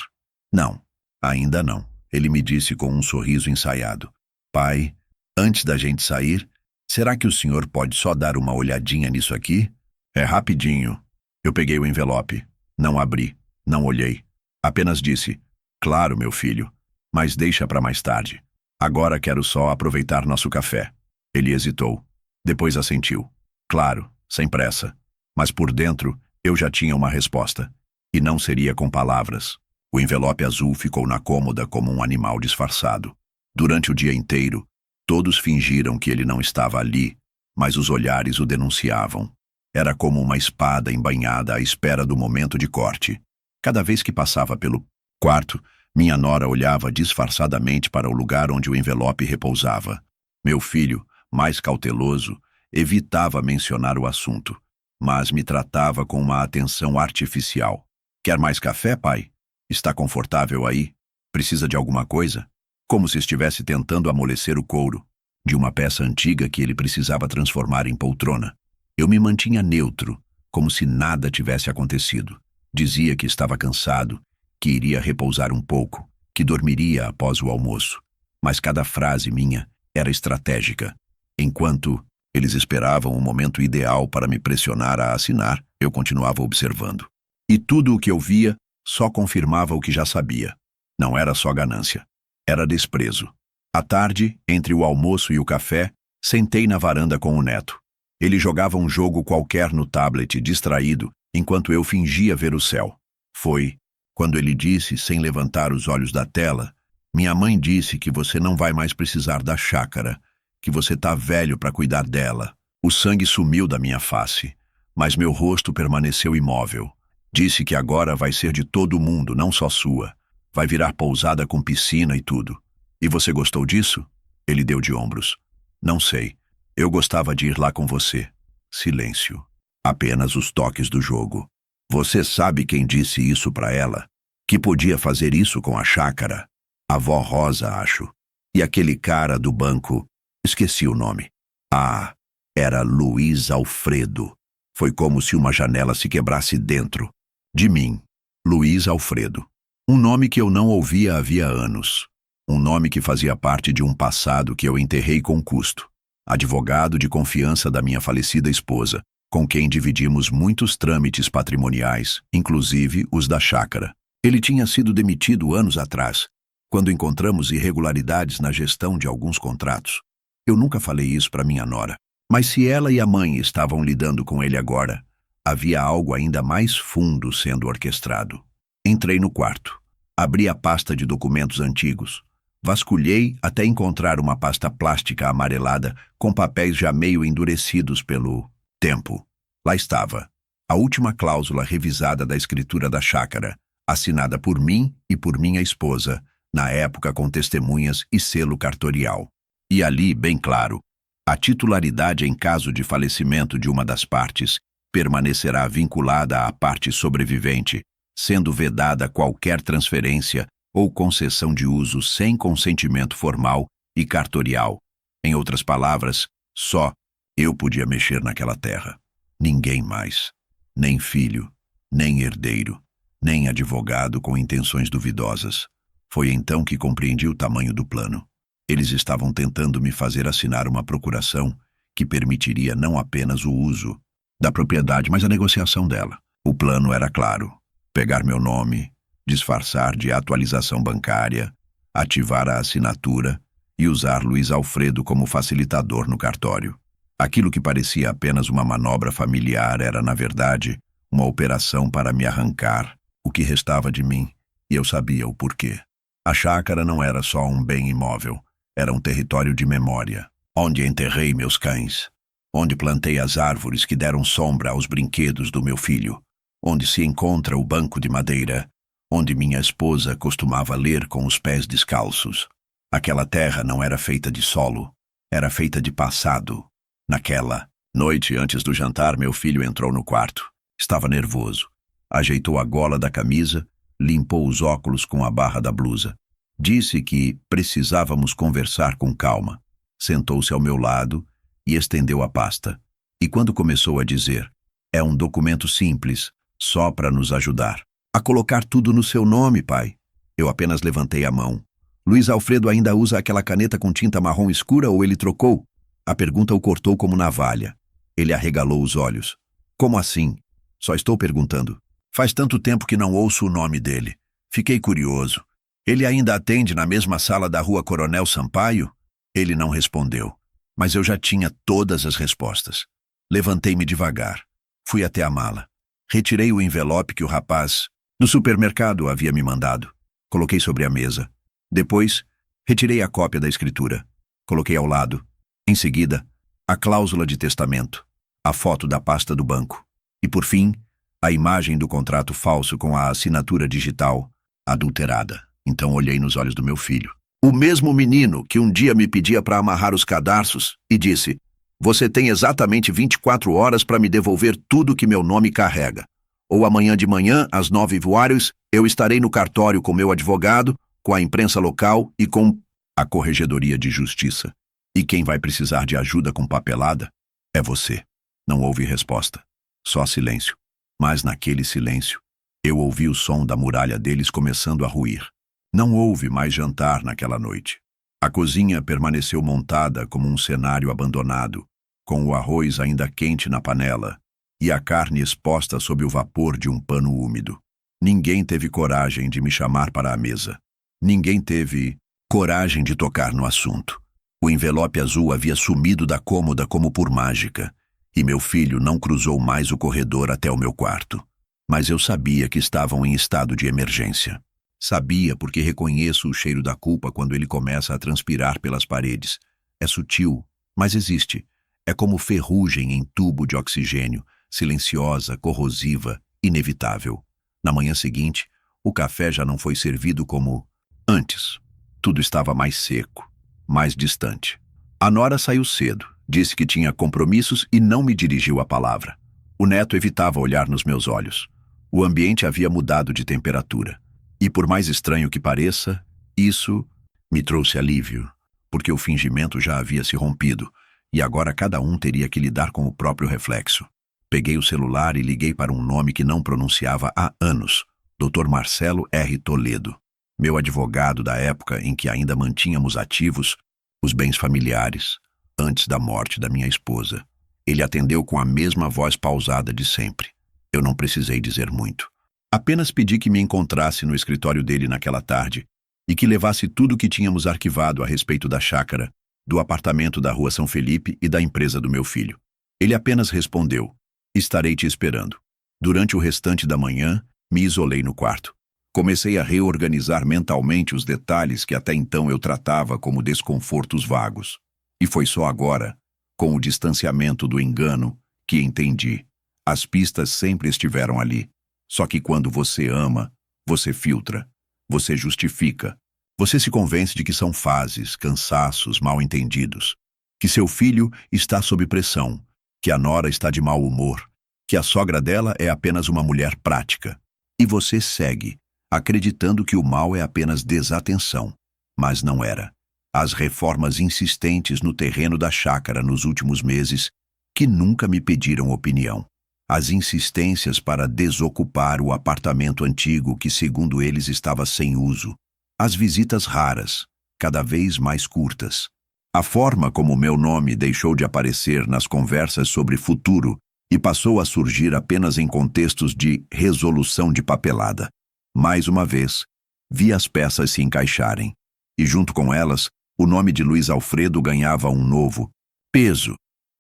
Não, ainda não. Ele me disse com um sorriso ensaiado. Pai, antes da gente sair, será que o senhor pode só dar uma olhadinha nisso aqui? É rapidinho. Eu peguei o envelope. Não abri. Não olhei. Apenas disse, claro, meu filho, mas deixa para mais tarde. Agora quero só aproveitar nosso café. Ele hesitou. Depois assentiu. Claro, sem pressa. Mas por dentro, eu já tinha uma resposta. E não seria com palavras. O envelope azul ficou na cômoda como um animal disfarçado. Durante o dia inteiro, todos fingiram que ele não estava ali, mas os olhares o denunciavam. Era como uma espada embainhada à espera do momento de corte. Cada vez que passava pelo quarto, minha nora olhava disfarçadamente para o lugar onde o envelope repousava. Meu filho, mais cauteloso, evitava mencionar o assunto, mas me tratava com uma atenção artificial. Quer mais café, pai? Está confortável aí? Precisa de alguma coisa? Como se estivesse tentando amolecer o couro de uma peça antiga que ele precisava transformar em poltrona. Eu me mantinha neutro, como se nada tivesse acontecido. Dizia que estava cansado, que iria repousar um pouco, que dormiria após o almoço. Mas cada frase minha era estratégica. Enquanto eles esperavam o momento ideal para me pressionar a assinar, eu continuava observando. E tudo o que eu via só confirmava o que já sabia. Não era só ganância. Era desprezo. À tarde, entre o almoço e o café, sentei na varanda com o neto. Ele jogava um jogo qualquer no tablet, distraído, enquanto eu fingia ver o céu. Foi quando ele disse, sem levantar os olhos da tela: minha mãe disse que você não vai mais precisar da chácara, que você tá velho para cuidar dela. O sangue sumiu da minha face, mas meu rosto permaneceu imóvel. Disse que agora vai ser de todo mundo, não só sua. Vai virar pousada com piscina e tudo. E você gostou disso? Ele deu de ombros. Não sei. Eu gostava de ir lá com você. Silêncio. Apenas os toques do jogo. Você sabe quem disse isso para ela? Que podia fazer isso com a chácara? A vó Rosa, acho. E aquele cara do banco, esqueci o nome. Ah, era Luiz Alfredo. Foi como se uma janela se quebrasse dentro de mim. Luiz Alfredo. Um nome que eu não ouvia havia anos. Um nome que fazia parte de um passado que eu enterrei com custo. Advogado de confiança da minha falecida esposa, com quem dividimos muitos trâmites patrimoniais, inclusive os da chácara. Ele tinha sido demitido anos atrás, quando encontramos irregularidades na gestão de alguns contratos. Eu nunca falei isso para minha nora, mas se ela e a mãe estavam lidando com ele agora, havia algo ainda mais fundo sendo orquestrado. Entrei no quarto, abri a pasta de documentos antigos, vasculhei até encontrar uma pasta plástica amarelada com papéis já meio endurecidos pelo tempo. Lá estava, a última cláusula revisada da escritura da chácara, assinada por mim e por minha esposa, na época com testemunhas e selo cartorial. E ali, bem claro, a titularidade em caso de falecimento de uma das partes permanecerá vinculada à parte sobrevivente, sendo vedada qualquer transferência ou concessão de uso sem consentimento formal e cartorial. Em outras palavras, só eu podia mexer naquela terra. Ninguém mais. Nem filho, nem herdeiro, nem advogado com intenções duvidosas. Foi então que compreendi o tamanho do plano. Eles estavam tentando me fazer assinar uma procuração que permitiria não apenas o uso da propriedade, mas a negociação dela. O plano era claro: pegar meu nome, disfarçar de atualização bancária, ativar a assinatura e usar Luiz Alfredo como facilitador no cartório. Aquilo que parecia apenas uma manobra familiar era, na verdade, uma operação para me arrancar o que restava de mim, e eu sabia o porquê. A chácara não era só um bem imóvel, era um território de memória, onde enterrei meus cães, onde plantei as árvores que deram sombra aos brinquedos do meu filho, onde se encontra o banco de madeira, onde minha esposa costumava ler com os pés descalços. Aquela terra não era feita de solo, era feita de passado. Naquela noite, antes do jantar, meu filho entrou no quarto. Estava nervoso. Ajeitou a gola da camisa, limpou os óculos com a barra da blusa. Disse que precisávamos conversar com calma. Sentou-se ao meu lado e estendeu a pasta. E quando começou a dizer: é um documento simples, só para nos ajudar a colocar tudo no seu nome, pai. Eu apenas levantei a mão. Luiz Alfredo ainda usa aquela caneta com tinta marrom escura ou ele trocou? A pergunta o cortou como navalha. Ele arregalou os olhos. Como assim? Só estou perguntando. Faz tanto tempo que não ouço o nome dele. Fiquei curioso. Ele ainda atende na mesma sala da Rua Coronel Sampaio? Ele não respondeu, mas eu já tinha todas as respostas. Levantei-me devagar. Fui até a mala. Retirei o envelope que o rapaz do supermercado havia me mandado. Coloquei sobre a mesa. Depois, retirei a cópia da escritura. Coloquei ao lado. Em seguida, a cláusula de testamento, a foto da pasta do banco. E, por fim, a imagem do contrato falso com a assinatura digital adulterada. Então olhei nos olhos do meu filho. O mesmo menino que um dia me pedia para amarrar os cadarços e disse: você tem exatamente 24 horas para me devolver tudo que meu nome carrega. Ou amanhã de manhã, às 9h, eu estarei no cartório com meu advogado, com a imprensa local e com a Corregedoria de Justiça. E quem vai precisar de ajuda com papelada é você. Não houve resposta. Só silêncio. Mas naquele silêncio, eu ouvi o som da muralha deles começando a ruir. Não houve mais jantar naquela noite. A cozinha permaneceu montada como um cenário abandonado, com o arroz ainda quente na panela e a carne exposta sob o vapor de um pano úmido. Ninguém teve coragem de me chamar para a mesa. Ninguém teve coragem de tocar no assunto. O envelope azul havia sumido da cômoda como por mágica, e meu filho não cruzou mais o corredor até o meu quarto. Mas eu sabia que estavam em estado de emergência. Sabia porque reconheço o cheiro da culpa quando ele começa a transpirar pelas paredes. É sutil, mas existe. É como ferrugem em tubo de oxigênio, silenciosa, corrosiva, inevitável. Na manhã seguinte, o café já não foi servido como antes. Tudo estava mais seco, mais distante. A nora saiu cedo, disse que tinha compromissos e não me dirigiu a palavra. O neto evitava olhar nos meus olhos. O ambiente havia mudado de temperatura. E por mais estranho que pareça, isso me trouxe alívio, porque o fingimento já havia se rompido, e agora cada um teria que lidar com o próprio reflexo. Peguei o celular e liguei para um nome que não pronunciava há anos, Dr. Marcelo R. Toledo, meu advogado da época em que ainda mantínhamos ativos os bens familiares, antes da morte da minha esposa. Ele atendeu com a mesma voz pausada de sempre. Eu não precisei dizer muito. Apenas pedi que me encontrasse no escritório dele naquela tarde e que levasse tudo o que tínhamos arquivado a respeito da chácara, do apartamento da Rua São Felipe e da empresa do meu filho. Ele apenas respondeu: "Estarei te esperando." Durante o restante da manhã, me isolei no quarto. Comecei a reorganizar mentalmente os detalhes que até então eu tratava como desconfortos vagos. E foi só agora, com o distanciamento do engano, que entendi. As pistas sempre estiveram ali. Só que quando você ama, você filtra, você justifica. Você se convence de que são fases, cansaços, mal-entendidos. Que seu filho está sob pressão, que a nora está de mau humor, que a sogra dela é apenas uma mulher prática. E você segue, acreditando que o mal é apenas desatenção. Mas não era. As reformas insistentes no terreno da chácara nos últimos meses, que nunca me pediram opinião. As insistências para desocupar o apartamento antigo que, segundo eles, estava sem uso. As visitas raras, cada vez mais curtas. A forma como meu nome deixou de aparecer nas conversas sobre futuro e passou a surgir apenas em contextos de resolução de papelada. Mais uma vez, vi as peças se encaixarem. E junto com elas, o nome de Luiz Alfredo ganhava um novo peso.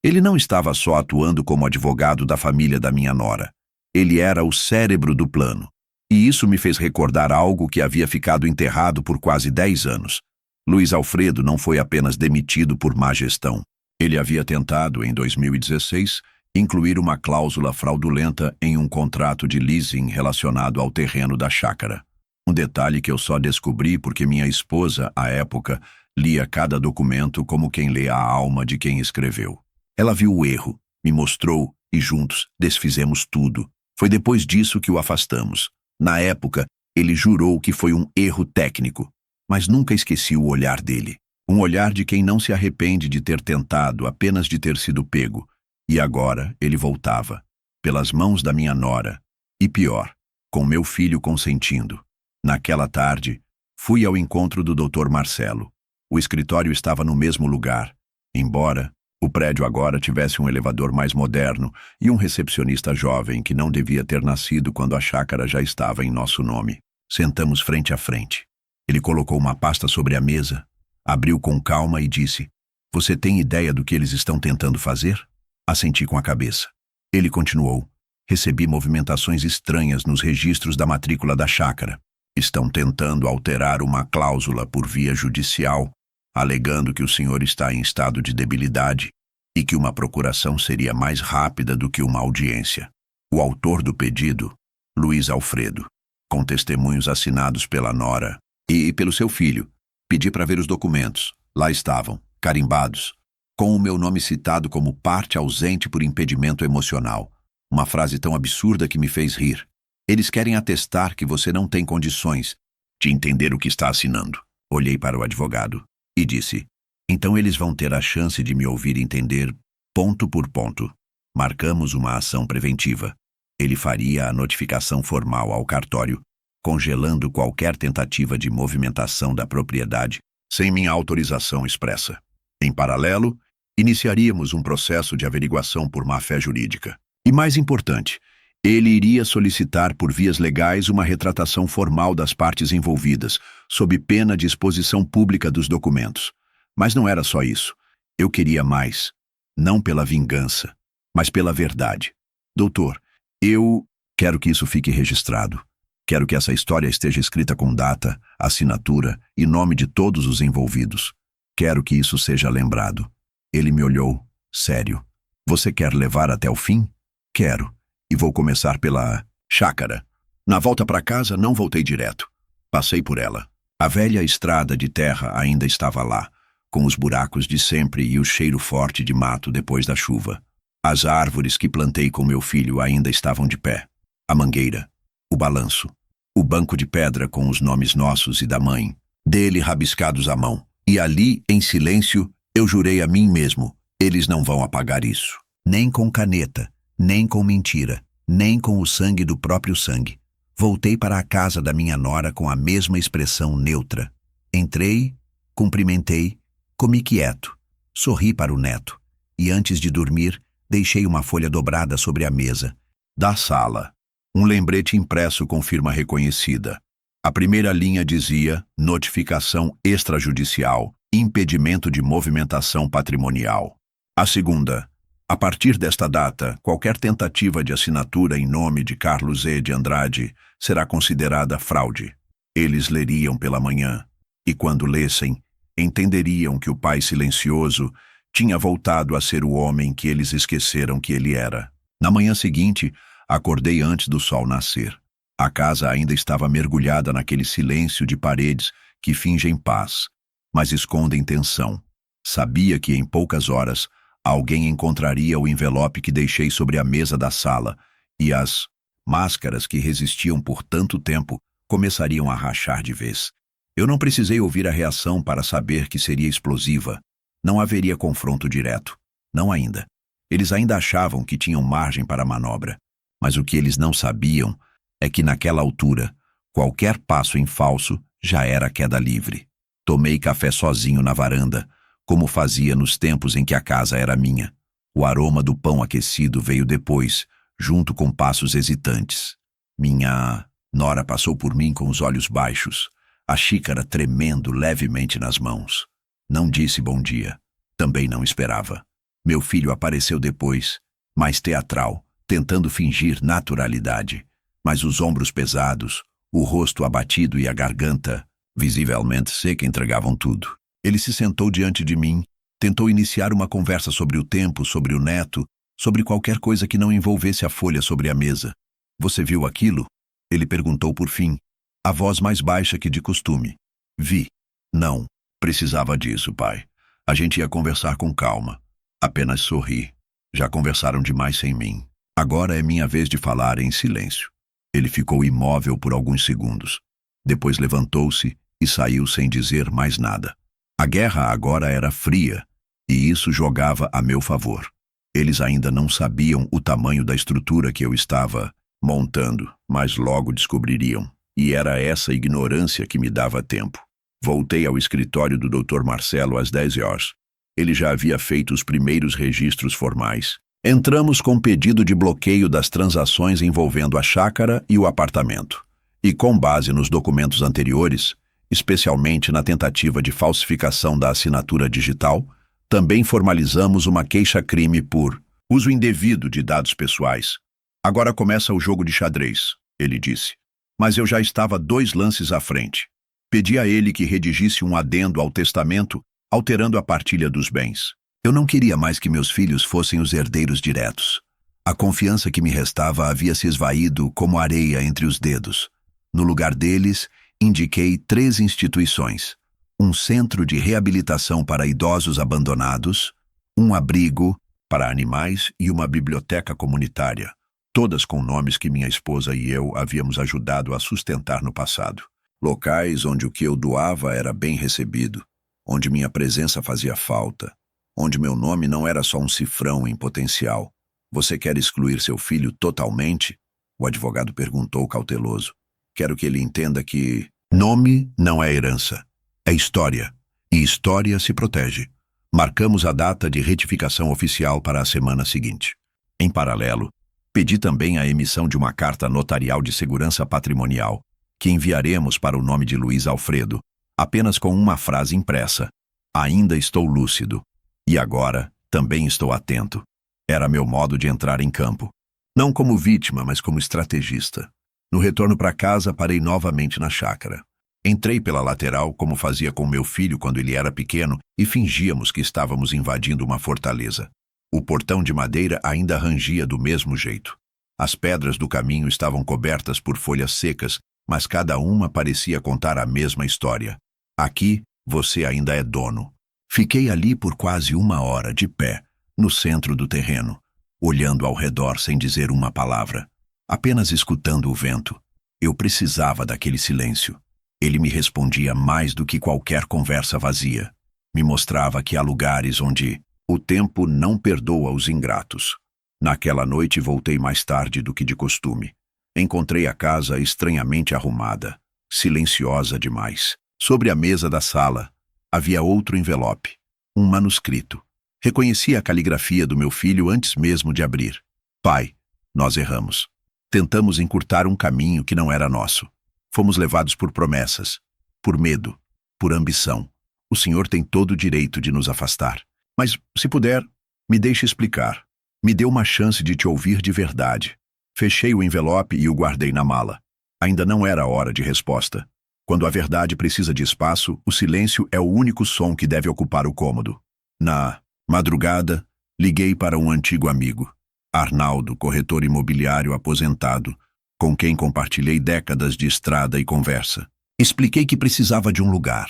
Ele não estava só atuando como advogado da família da minha nora. Ele era o cérebro do plano. E isso me fez recordar algo que havia ficado enterrado por quase 10 anos. Luiz Alfredo não foi apenas demitido por má gestão. Ele havia tentado, em 2016, incluir uma cláusula fraudulenta em um contrato de leasing relacionado ao terreno da chácara. Um detalhe que eu só descobri porque minha esposa, à época, lia cada documento como quem lê a alma de quem escreveu. Ela viu o erro, me mostrou e juntos desfizemos tudo. Foi depois disso que o afastamos. Na época, ele jurou que foi um erro técnico, mas nunca esqueci o olhar dele. Um olhar de quem não se arrepende de ter tentado, apenas de ter sido pego. E agora ele voltava, pelas mãos da minha nora, e pior, com meu filho consentindo. Naquela tarde, fui ao encontro do Dr. Marcelo. O escritório estava no mesmo lugar, embora o prédio agora tivesse um elevador mais moderno e um recepcionista jovem que não devia ter nascido quando a chácara já estava em nosso nome. Sentamos frente a frente. Ele colocou uma pasta sobre a mesa, abriu com calma e disse: "Você tem ideia do que eles estão tentando fazer?" Assenti com a cabeça. Ele continuou: "Recebi movimentações estranhas nos registros da matrícula da chácara. Estão tentando alterar uma cláusula por via judicial, alegando que o senhor está em estado de debilidade e que uma procuração seria mais rápida do que uma audiência. O autor do pedido, Luiz Alfredo, com testemunhos assinados pela nora e pelo seu filho. Pedi para ver os documentos. Lá estavam, carimbados, com o meu nome citado como parte ausente por impedimento emocional. Uma frase tão absurda que me fez rir. Eles querem atestar que você não tem condições de entender o que está assinando." Olhei para o advogado e disse: "Então eles vão ter a chance de me ouvir entender ponto por ponto. Marcamos uma ação preventiva. Ele faria a notificação formal ao cartório, congelando qualquer tentativa de movimentação da propriedade sem minha autorização expressa. Em paralelo, iniciaríamos um processo de averiguação por má-fé jurídica. E mais importante, ele iria solicitar por vias legais uma retratação formal das partes envolvidas, sob pena de exposição pública dos documentos. Mas não era só isso. Eu queria mais. Não pela vingança, mas pela verdade. Doutor, eu quero que isso fique registrado. Quero que essa história esteja escrita com data, assinatura e nome de todos os envolvidos. Quero que isso seja lembrado. Ele me olhou, sério. Você quer levar até o fim? Quero. E vou começar pela chácara. Na volta para casa, não voltei direto. Passei por ela. A velha estrada de terra ainda estava lá, com os buracos de sempre e o cheiro forte de mato depois da chuva. As árvores que plantei com meu filho ainda estavam de pé. A mangueira, o balanço, o banco de pedra com os nomes nossos e da mãe, dele rabiscados à mão. E ali, em silêncio, eu jurei a mim mesmo, eles não vão apagar isso. Nem com caneta, nem com mentira, nem com o sangue do próprio sangue. Voltei para a casa da minha nora com a mesma expressão neutra. Entrei, cumprimentei, comi quieto, sorri para o neto, e antes de dormir, deixei uma folha dobrada sobre a mesa. Da sala, um lembrete impresso com firma reconhecida. A primeira linha dizia: notificação extrajudicial, impedimento de movimentação patrimonial. A segunda: a partir desta data, qualquer tentativa de assinatura em nome de Carlos E. de Andrade será considerada fraude. Eles leriam pela manhã, e quando lessem, entenderiam que o pai silencioso tinha voltado a ser o homem que eles esqueceram que ele era. Na manhã seguinte, acordei antes do sol nascer. A casa ainda estava mergulhada naquele silêncio de paredes que fingem paz, mas escondem tensão. Sabia que em poucas horas alguém encontraria o envelope que deixei sobre a mesa da sala e as máscaras que resistiam por tanto tempo começariam a rachar de vez. Eu não precisei ouvir a reação para saber que seria explosiva. Não haveria confronto direto. Não ainda. Eles ainda achavam que tinham margem para a manobra. Mas o que eles não sabiam é que naquela altura, qualquer passo em falso já era queda livre. Tomei café sozinho na varanda, como fazia nos tempos em que a casa era minha. O aroma do pão aquecido veio depois, junto com passos hesitantes. Minha nora passou por mim com os olhos baixos, a xícara tremendo levemente nas mãos. Não disse bom dia. Também não esperava. Meu filho apareceu depois, mais teatral, tentando fingir naturalidade. Mas os ombros pesados, o rosto abatido e a garganta, visivelmente seca, entregavam tudo. Ele se sentou diante de mim, tentou iniciar uma conversa sobre o tempo, sobre o neto, sobre qualquer coisa que não envolvesse a folha sobre a mesa. Você viu aquilo? Ele perguntou por fim, a voz mais baixa que de costume. Vi. Não. Precisava disso, pai. A gente ia conversar com calma. Apenas sorri. Já conversaram demais sem mim. Agora é minha vez de falar em silêncio. Ele ficou imóvel por alguns segundos. Depois levantou-se e saiu sem dizer mais nada. A guerra agora era fria, e isso jogava a meu favor. Eles ainda não sabiam o tamanho da estrutura que eu estava montando, mas logo descobririam. E era essa ignorância que me dava tempo. Voltei ao escritório do Dr. Marcelo às 10 horas. Ele já havia feito os primeiros registros formais. Entramos com pedido de bloqueio das transações envolvendo a chácara e o apartamento. E com base nos documentos anteriores, especialmente na tentativa de falsificação da assinatura digital, também formalizamos uma queixa-crime por uso indevido de dados pessoais. Agora começa o jogo de xadrez, ele disse. Mas eu já estava 2 lances à frente. Pedi a ele que redigisse um adendo ao testamento, alterando a partilha dos bens. Eu não queria mais que meus filhos fossem os herdeiros diretos. A confiança que me restava havia se esvaído como areia entre os dedos. No lugar deles, indiquei 3 instituições: um centro de reabilitação para idosos abandonados, um abrigo para animais e uma biblioteca comunitária, todas com nomes que minha esposa e eu havíamos ajudado a sustentar no passado. Locais onde o que eu doava era bem recebido, onde minha presença fazia falta, onde meu nome não era só um cifrão em potencial. Você quer excluir seu filho totalmente? O advogado perguntou cauteloso. Quero que ele entenda que nome não é herança, é história, e história se protege. Marcamos a data de retificação oficial para a semana seguinte. Em paralelo, pedi também a emissão de uma carta notarial de segurança patrimonial, que enviaremos para o nome de Luiz Alfredo, apenas com uma frase impressa: ainda estou lúcido. E agora, também estou atento. Era meu modo de entrar em campo. Não como vítima, mas como estrategista. No retorno para casa, parei novamente na chácara. Entrei pela lateral, como fazia com meu filho quando ele era pequeno, e fingíamos que estávamos invadindo uma fortaleza. O portão de madeira ainda rangia do mesmo jeito. As pedras do caminho estavam cobertas por folhas secas, mas cada uma parecia contar a mesma história. Aqui, você ainda é dono. Fiquei ali por quase 1 hora de pé, no centro do terreno, olhando ao redor sem dizer uma palavra, apenas escutando o vento. Eu precisava daquele silêncio. Ele me respondia mais do que qualquer conversa vazia. Me mostrava que há lugares onde o tempo não perdoa os ingratos. Naquela noite voltei mais tarde do que de costume. Encontrei a casa estranhamente arrumada, silenciosa demais. Sobre a mesa da sala havia outro envelope, um manuscrito. Reconheci a caligrafia do meu filho antes mesmo de abrir. Pai, nós erramos. Tentamos encurtar um caminho que não era nosso. Fomos levados por promessas, por medo, por ambição. O Senhor tem todo o direito de nos afastar. Mas, se puder, me deixe explicar. Me dê uma chance de te ouvir de verdade. Fechei o envelope e o guardei na mala. Ainda não era hora de resposta. Quando a verdade precisa de espaço, o silêncio é o único som que deve ocupar o cômodo. Na madrugada, liguei para um antigo amigo, Arnaldo, corretor imobiliário aposentado, com quem compartilhei décadas de estrada e conversa. Expliquei que precisava de um lugar.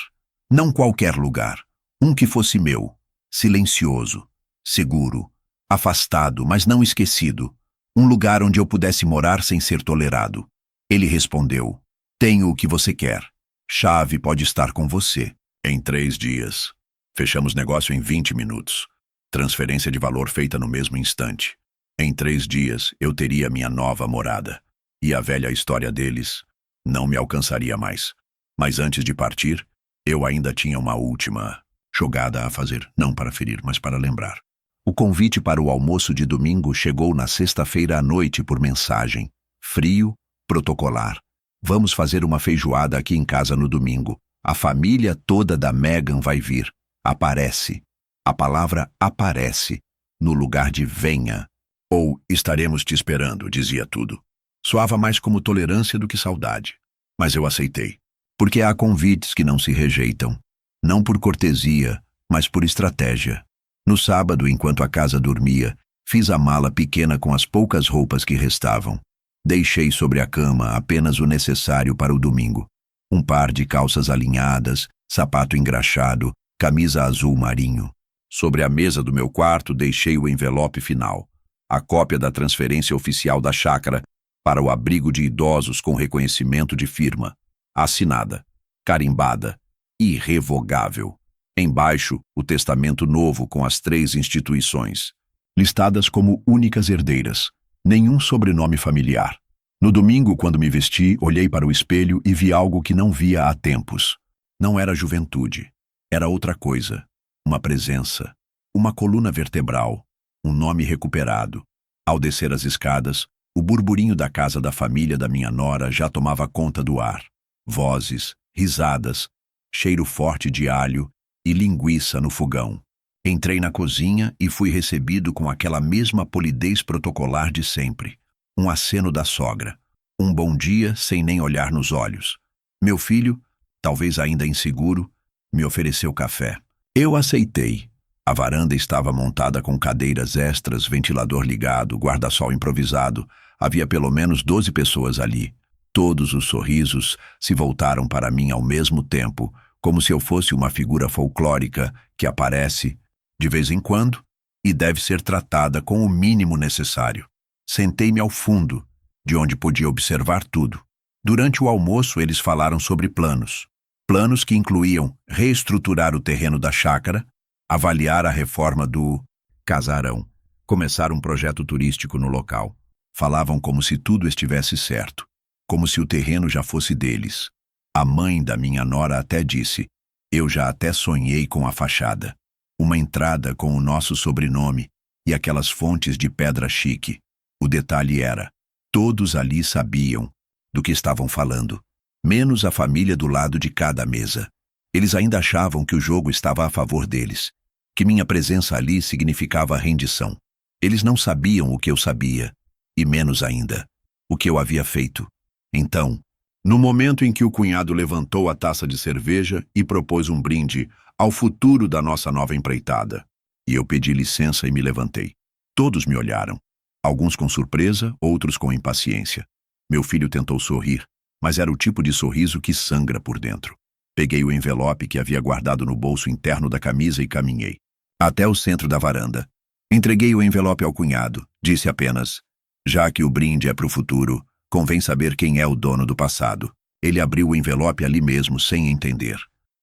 Não qualquer lugar. Um que fosse meu. Silencioso, seguro, afastado, mas não esquecido. Um lugar onde eu pudesse morar sem ser tolerado. Ele respondeu: tenho o que você quer. Chave pode estar com você. Em 3 dias. Fechamos negócio em 20 minutos. Transferência de valor feita no mesmo instante. Em 3 dias, eu teria minha nova morada. E a velha história deles não me alcançaria mais. Mas antes de partir, eu ainda tinha uma última jogada a fazer, não para ferir, mas para lembrar. O convite para o almoço de domingo chegou na sexta-feira à noite por mensagem. Frio, protocolar. Vamos fazer uma feijoada aqui em casa no domingo. A família toda da Megan vai vir. Aparece. A palavra aparece, no lugar de venha. Ou estaremos te esperando, dizia tudo. Soava mais como tolerância do que saudade. Mas eu aceitei. Porque há convites que não se rejeitam. Não por cortesia, mas por estratégia. No sábado, enquanto a casa dormia, fiz a mala pequena com as poucas roupas que restavam. Deixei sobre a cama apenas o necessário para o domingo. Um par de calças alinhadas, sapato engraxado, camisa azul marinho. Sobre a mesa do meu quarto deixei o envelope final. A cópia da transferência oficial da chácara para o abrigo de idosos com reconhecimento de firma. Assinada, carimbada, irrevogável. Embaixo, o testamento novo com as 3 instituições, listadas como únicas herdeiras. Nenhum sobrenome familiar. No domingo, quando me vesti, olhei para o espelho e vi algo que não via há tempos. Não era juventude. Era outra coisa. Uma presença. Uma coluna vertebral. Um nome recuperado. Ao descer as escadas, o burburinho da casa da família da minha nora já tomava conta do ar. Vozes, risadas, cheiro forte de alho e linguiça no fogão. Entrei na cozinha e fui recebido com aquela mesma polidez protocolar de sempre. Um aceno da sogra. Um bom dia sem nem olhar nos olhos. Meu filho, talvez ainda inseguro, me ofereceu café. Eu aceitei. A varanda estava montada com cadeiras extras, ventilador ligado, guarda-sol improvisado. Havia pelo menos 12 pessoas ali. Todos os sorrisos se voltaram para mim ao mesmo tempo, como se eu fosse uma figura folclórica que aparece de vez em quando e deve ser tratada com o mínimo necessário. Sentei-me ao fundo, de onde podia observar tudo. Durante o almoço eles falaram sobre planos. Planos que incluíam reestruturar o terreno da chácara, avaliar a reforma do casarão, começar um projeto turístico no local. Falavam como se tudo estivesse certo, como se o terreno já fosse deles. A mãe da minha nora até disse: eu já até sonhei com a fachada. Uma entrada com o nosso sobrenome e aquelas fontes de pedra chique. O detalhe era, todos ali sabiam do que estavam falando, menos a família do lado de cada mesa. Eles ainda achavam que o jogo estava a favor deles, que minha presença ali significava rendição. Eles não sabiam o que eu sabia, e menos ainda, o que eu havia feito. Então, no momento em que o cunhado levantou a taça de cerveja e propôs um brinde ao futuro da nossa nova empreitada, e eu pedi licença e me levantei. Todos me olharam, alguns com surpresa, outros com impaciência. Meu filho tentou sorrir, mas era o tipo de sorriso que sangra por dentro. Peguei o envelope que havia guardado no bolso interno da camisa e caminhei até o centro da varanda. Entreguei o envelope ao cunhado, disse apenas: já que o brinde é para o futuro, convém saber quem é o dono do passado. Ele abriu o envelope ali mesmo, sem entender.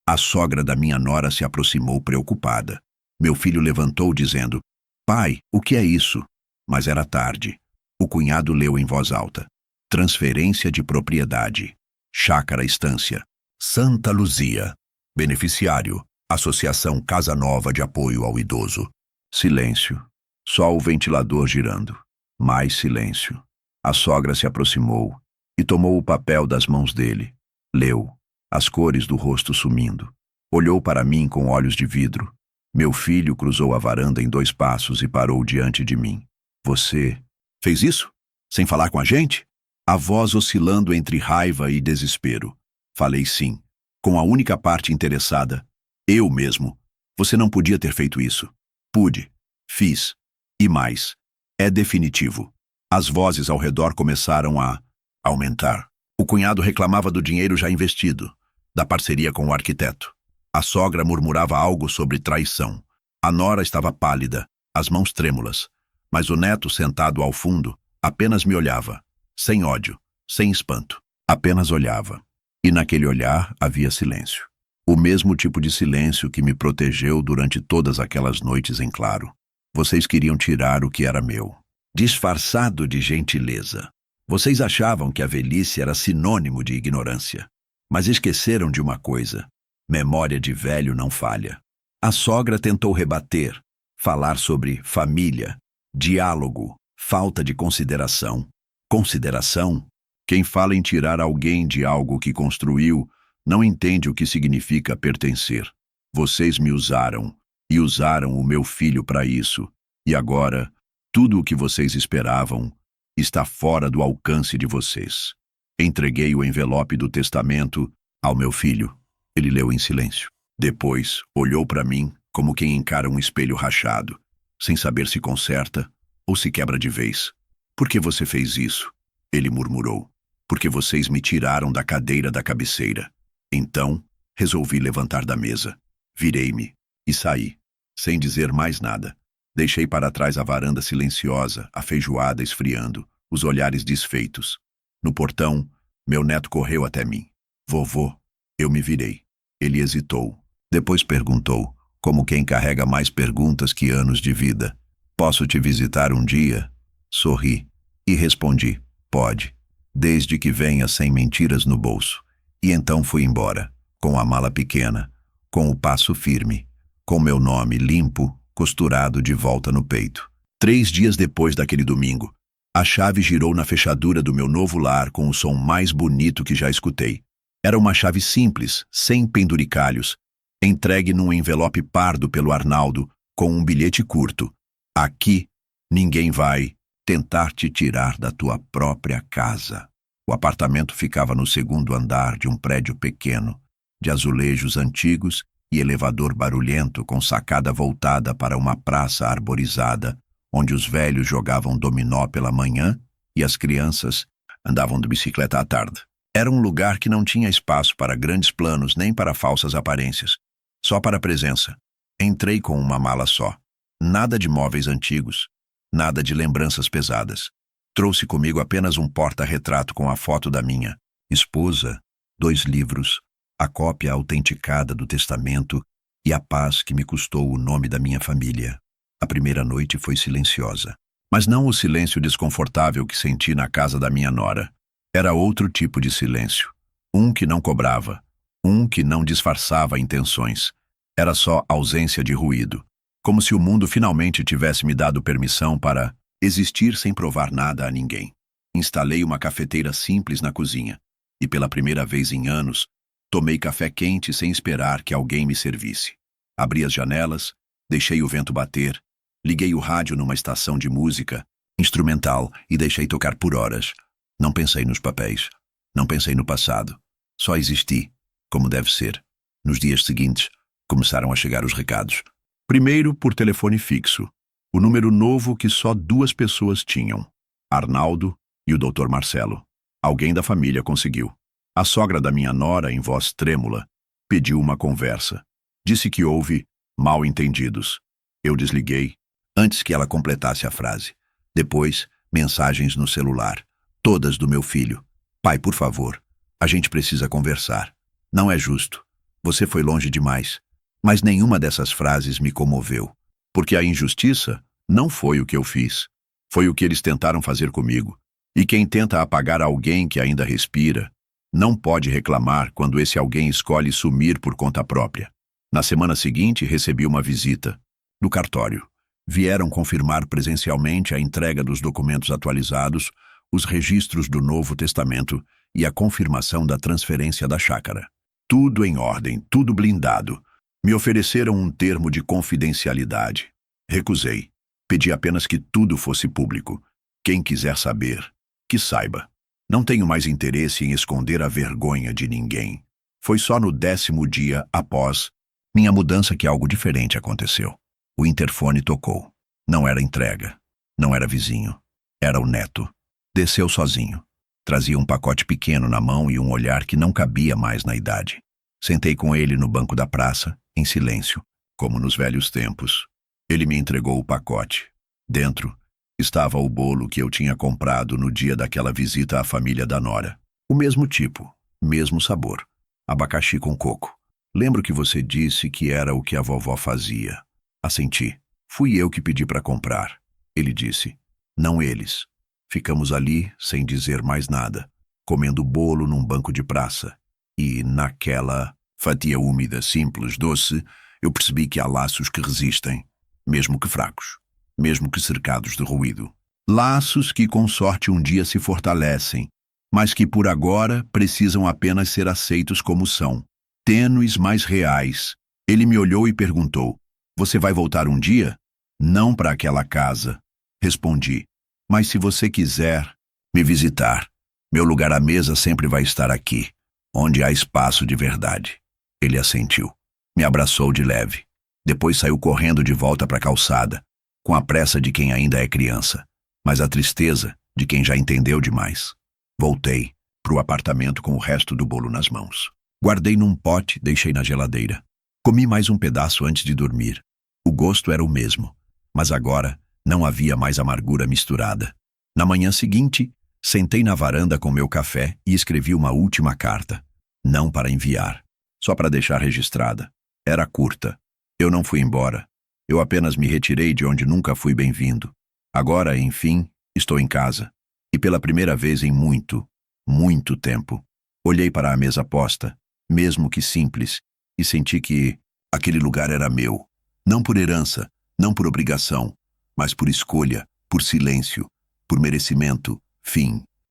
A sogra da minha nora se aproximou preocupada. Meu filho levantou dizendo: pai, o que é isso? Mas era tarde. O cunhado leu em voz alta: transferência de propriedade. Chácara Estância, Santa Luzia. Beneficiário: Associação Casa Nova de Apoio ao Idoso. Silêncio. Só o ventilador girando. Mais silêncio. A sogra se aproximou e tomou o papel das mãos dele. Leu, as cores do rosto sumindo. Olhou para mim com olhos de vidro. Meu filho cruzou a varanda em 2 passos e parou diante de mim. Você fez isso? Sem falar com a gente? A voz oscilando entre raiva e desespero. Falei sim, com a única parte interessada. Eu mesmo. Você não podia ter feito isso. Pude. Fiz. E mais. É definitivo. As vozes ao redor começaram a aumentar. O cunhado reclamava do dinheiro já investido, da parceria com o arquiteto. A sogra murmurava algo sobre traição. A nora estava pálida, as mãos trêmulas. Mas o neto, sentado ao fundo, apenas me olhava. Sem ódio, sem espanto. Apenas olhava. E naquele olhar havia silêncio. O mesmo tipo de silêncio que me protegeu durante todas aquelas noites em claro. Vocês queriam tirar o que era meu, disfarçado de gentileza. Vocês achavam que a velhice era sinônimo de ignorância. Mas esqueceram de uma coisa: memória de velho não falha. A sogra tentou rebater, falar sobre família, diálogo, falta de consideração. Consideração? Quem fala em tirar alguém de algo que construiu não entende o que significa pertencer. Vocês me usaram, e usaram o meu filho para isso. E agora, tudo o que vocês esperavam está fora do alcance de vocês. Entreguei o envelope do testamento ao meu filho. Ele leu em silêncio. Depois, olhou para mim como quem encara um espelho rachado, sem saber se conserta ou se quebra de vez. Por que você fez isso? Ele murmurou. Porque vocês me tiraram da cadeira da cabeceira. Então, resolvi levantar da mesa. Virei-me e saí, sem dizer mais nada. Deixei para trás a varanda silenciosa, a feijoada esfriando, os olhares desfeitos. No portão, meu neto correu até mim. Vovô, eu me virei. Ele hesitou. Depois perguntou, como quem carrega mais perguntas que anos de vida: posso te visitar um dia? Sorri e respondi: pode, desde que venha sem mentiras no bolso. E então fui embora, com a mala pequena, com o passo firme, com meu nome limpo, costurado de volta no peito. 3 dias depois daquele domingo, a chave girou na fechadura do meu novo lar com o som mais bonito que já escutei. Era uma chave simples, sem penduricalhos, entregue num envelope pardo pelo Arnaldo, com um bilhete curto. Aqui, ninguém vai tentar te tirar da tua própria casa. O apartamento ficava no 2º andar de um prédio pequeno, de azulejos antigos e elevador barulhento com sacada voltada para uma praça arborizada, onde os velhos jogavam dominó pela manhã e as crianças andavam de bicicleta à tarde. Era um lugar que não tinha espaço para grandes planos nem para falsas aparências, só para presença. Entrei com uma mala só. Nada de móveis antigos, nada de lembranças pesadas. Trouxe comigo apenas um porta-retrato com a foto da minha esposa, 2 livros, a cópia autenticada do testamento e a paz que me custou o nome da minha família. A primeira noite foi silenciosa, mas não o silêncio desconfortável que senti na casa da minha nora. Era outro tipo de silêncio, um que não cobrava, um que não disfarçava intenções. Era só ausência de ruído, como se o mundo finalmente tivesse me dado permissão para existir sem provar nada a ninguém. Instalei uma cafeteira simples na cozinha, e pela primeira vez em anos, tomei café quente sem esperar que alguém me servisse. Abri as janelas, deixei o vento bater, Liguei o rádio numa estação de música instrumental e deixei tocar por horas. Não pensei nos papéis. Não pensei no passado. Só existi, como deve ser. Nos dias seguintes, começaram a chegar os recados. Primeiro, por telefone fixo. O número novo que só 2 pessoas tinham. Arnaldo e o Dr. Marcelo. Alguém da família conseguiu. A sogra da minha nora, em voz trêmula, pediu uma conversa. Disse que houve mal-entendidos. Eu desliguei antes que ela completasse a frase. Depois, mensagens no celular. Todas do meu filho. Pai, por favor, a gente precisa conversar. Não é justo. Você foi longe demais. Mas nenhuma dessas frases me comoveu. Porque a injustiça não foi o que eu fiz. Foi o que eles tentaram fazer comigo. E quem tenta apagar alguém que ainda respira, não pode reclamar quando esse alguém escolhe sumir por conta própria. Na semana seguinte, recebi uma visita. No cartório. Vieram confirmar presencialmente a entrega dos documentos atualizados, os registros do Novo Testamento e a confirmação da transferência da chácara. Tudo em ordem, tudo blindado. Me ofereceram um termo de confidencialidade. Recusei. Pedi apenas que tudo fosse público. Quem quiser saber, que saiba. Não tenho mais interesse em esconder a vergonha de ninguém. Foi só no 10º dia após minha mudança que algo diferente aconteceu. O interfone tocou. Não era entrega. Não era vizinho. Era o neto. Desceu sozinho. Trazia um pacote pequeno na mão e um olhar que não cabia mais na idade. Sentei com ele no banco da praça, em silêncio, como nos velhos tempos. Ele me entregou o pacote. Dentro estava o bolo que eu tinha comprado no dia daquela visita à família da nora. O mesmo tipo, mesmo sabor. Abacaxi com coco. Lembro que você disse que era o que a vovó fazia. Assenti. Fui eu que pedi para comprar. Ele disse. Não eles. Ficamos ali, sem dizer mais nada, comendo bolo num banco de praça. E, naquela fatia úmida, simples, doce, eu percebi que há laços que resistem, mesmo que fracos, mesmo que cercados de ruído. Laços que com sorte um dia se fortalecem, mas que por agora precisam apenas ser aceitos como são, tênues, mas reais. Ele me olhou e perguntou, você vai voltar um dia? Não para aquela casa. Respondi, mas se você quiser me visitar, meu lugar à mesa sempre vai estar aqui, onde há espaço de verdade. Ele assentiu. Me abraçou de leve. Depois saiu correndo de volta para a calçada, com a pressa de quem ainda é criança, mas a tristeza de quem já entendeu demais. Voltei para o apartamento com o resto do bolo nas mãos. Guardei num pote, deixei na geladeira. Comi mais um pedaço antes de dormir. O gosto era o mesmo, mas agora não havia mais amargura misturada. Na manhã seguinte, sentei na varanda com meu café e escrevi uma última carta. Não para enviar, só para deixar registrada. Era curta. Eu não fui embora. Eu apenas me retirei de onde nunca fui bem-vindo. Agora, enfim, estou em casa. E pela primeira vez em muito, muito tempo, olhei para a mesa posta, mesmo que simples, e senti que aquele lugar era meu. Não por herança, não por obrigação, mas por escolha, por silêncio, por merecimento, fim.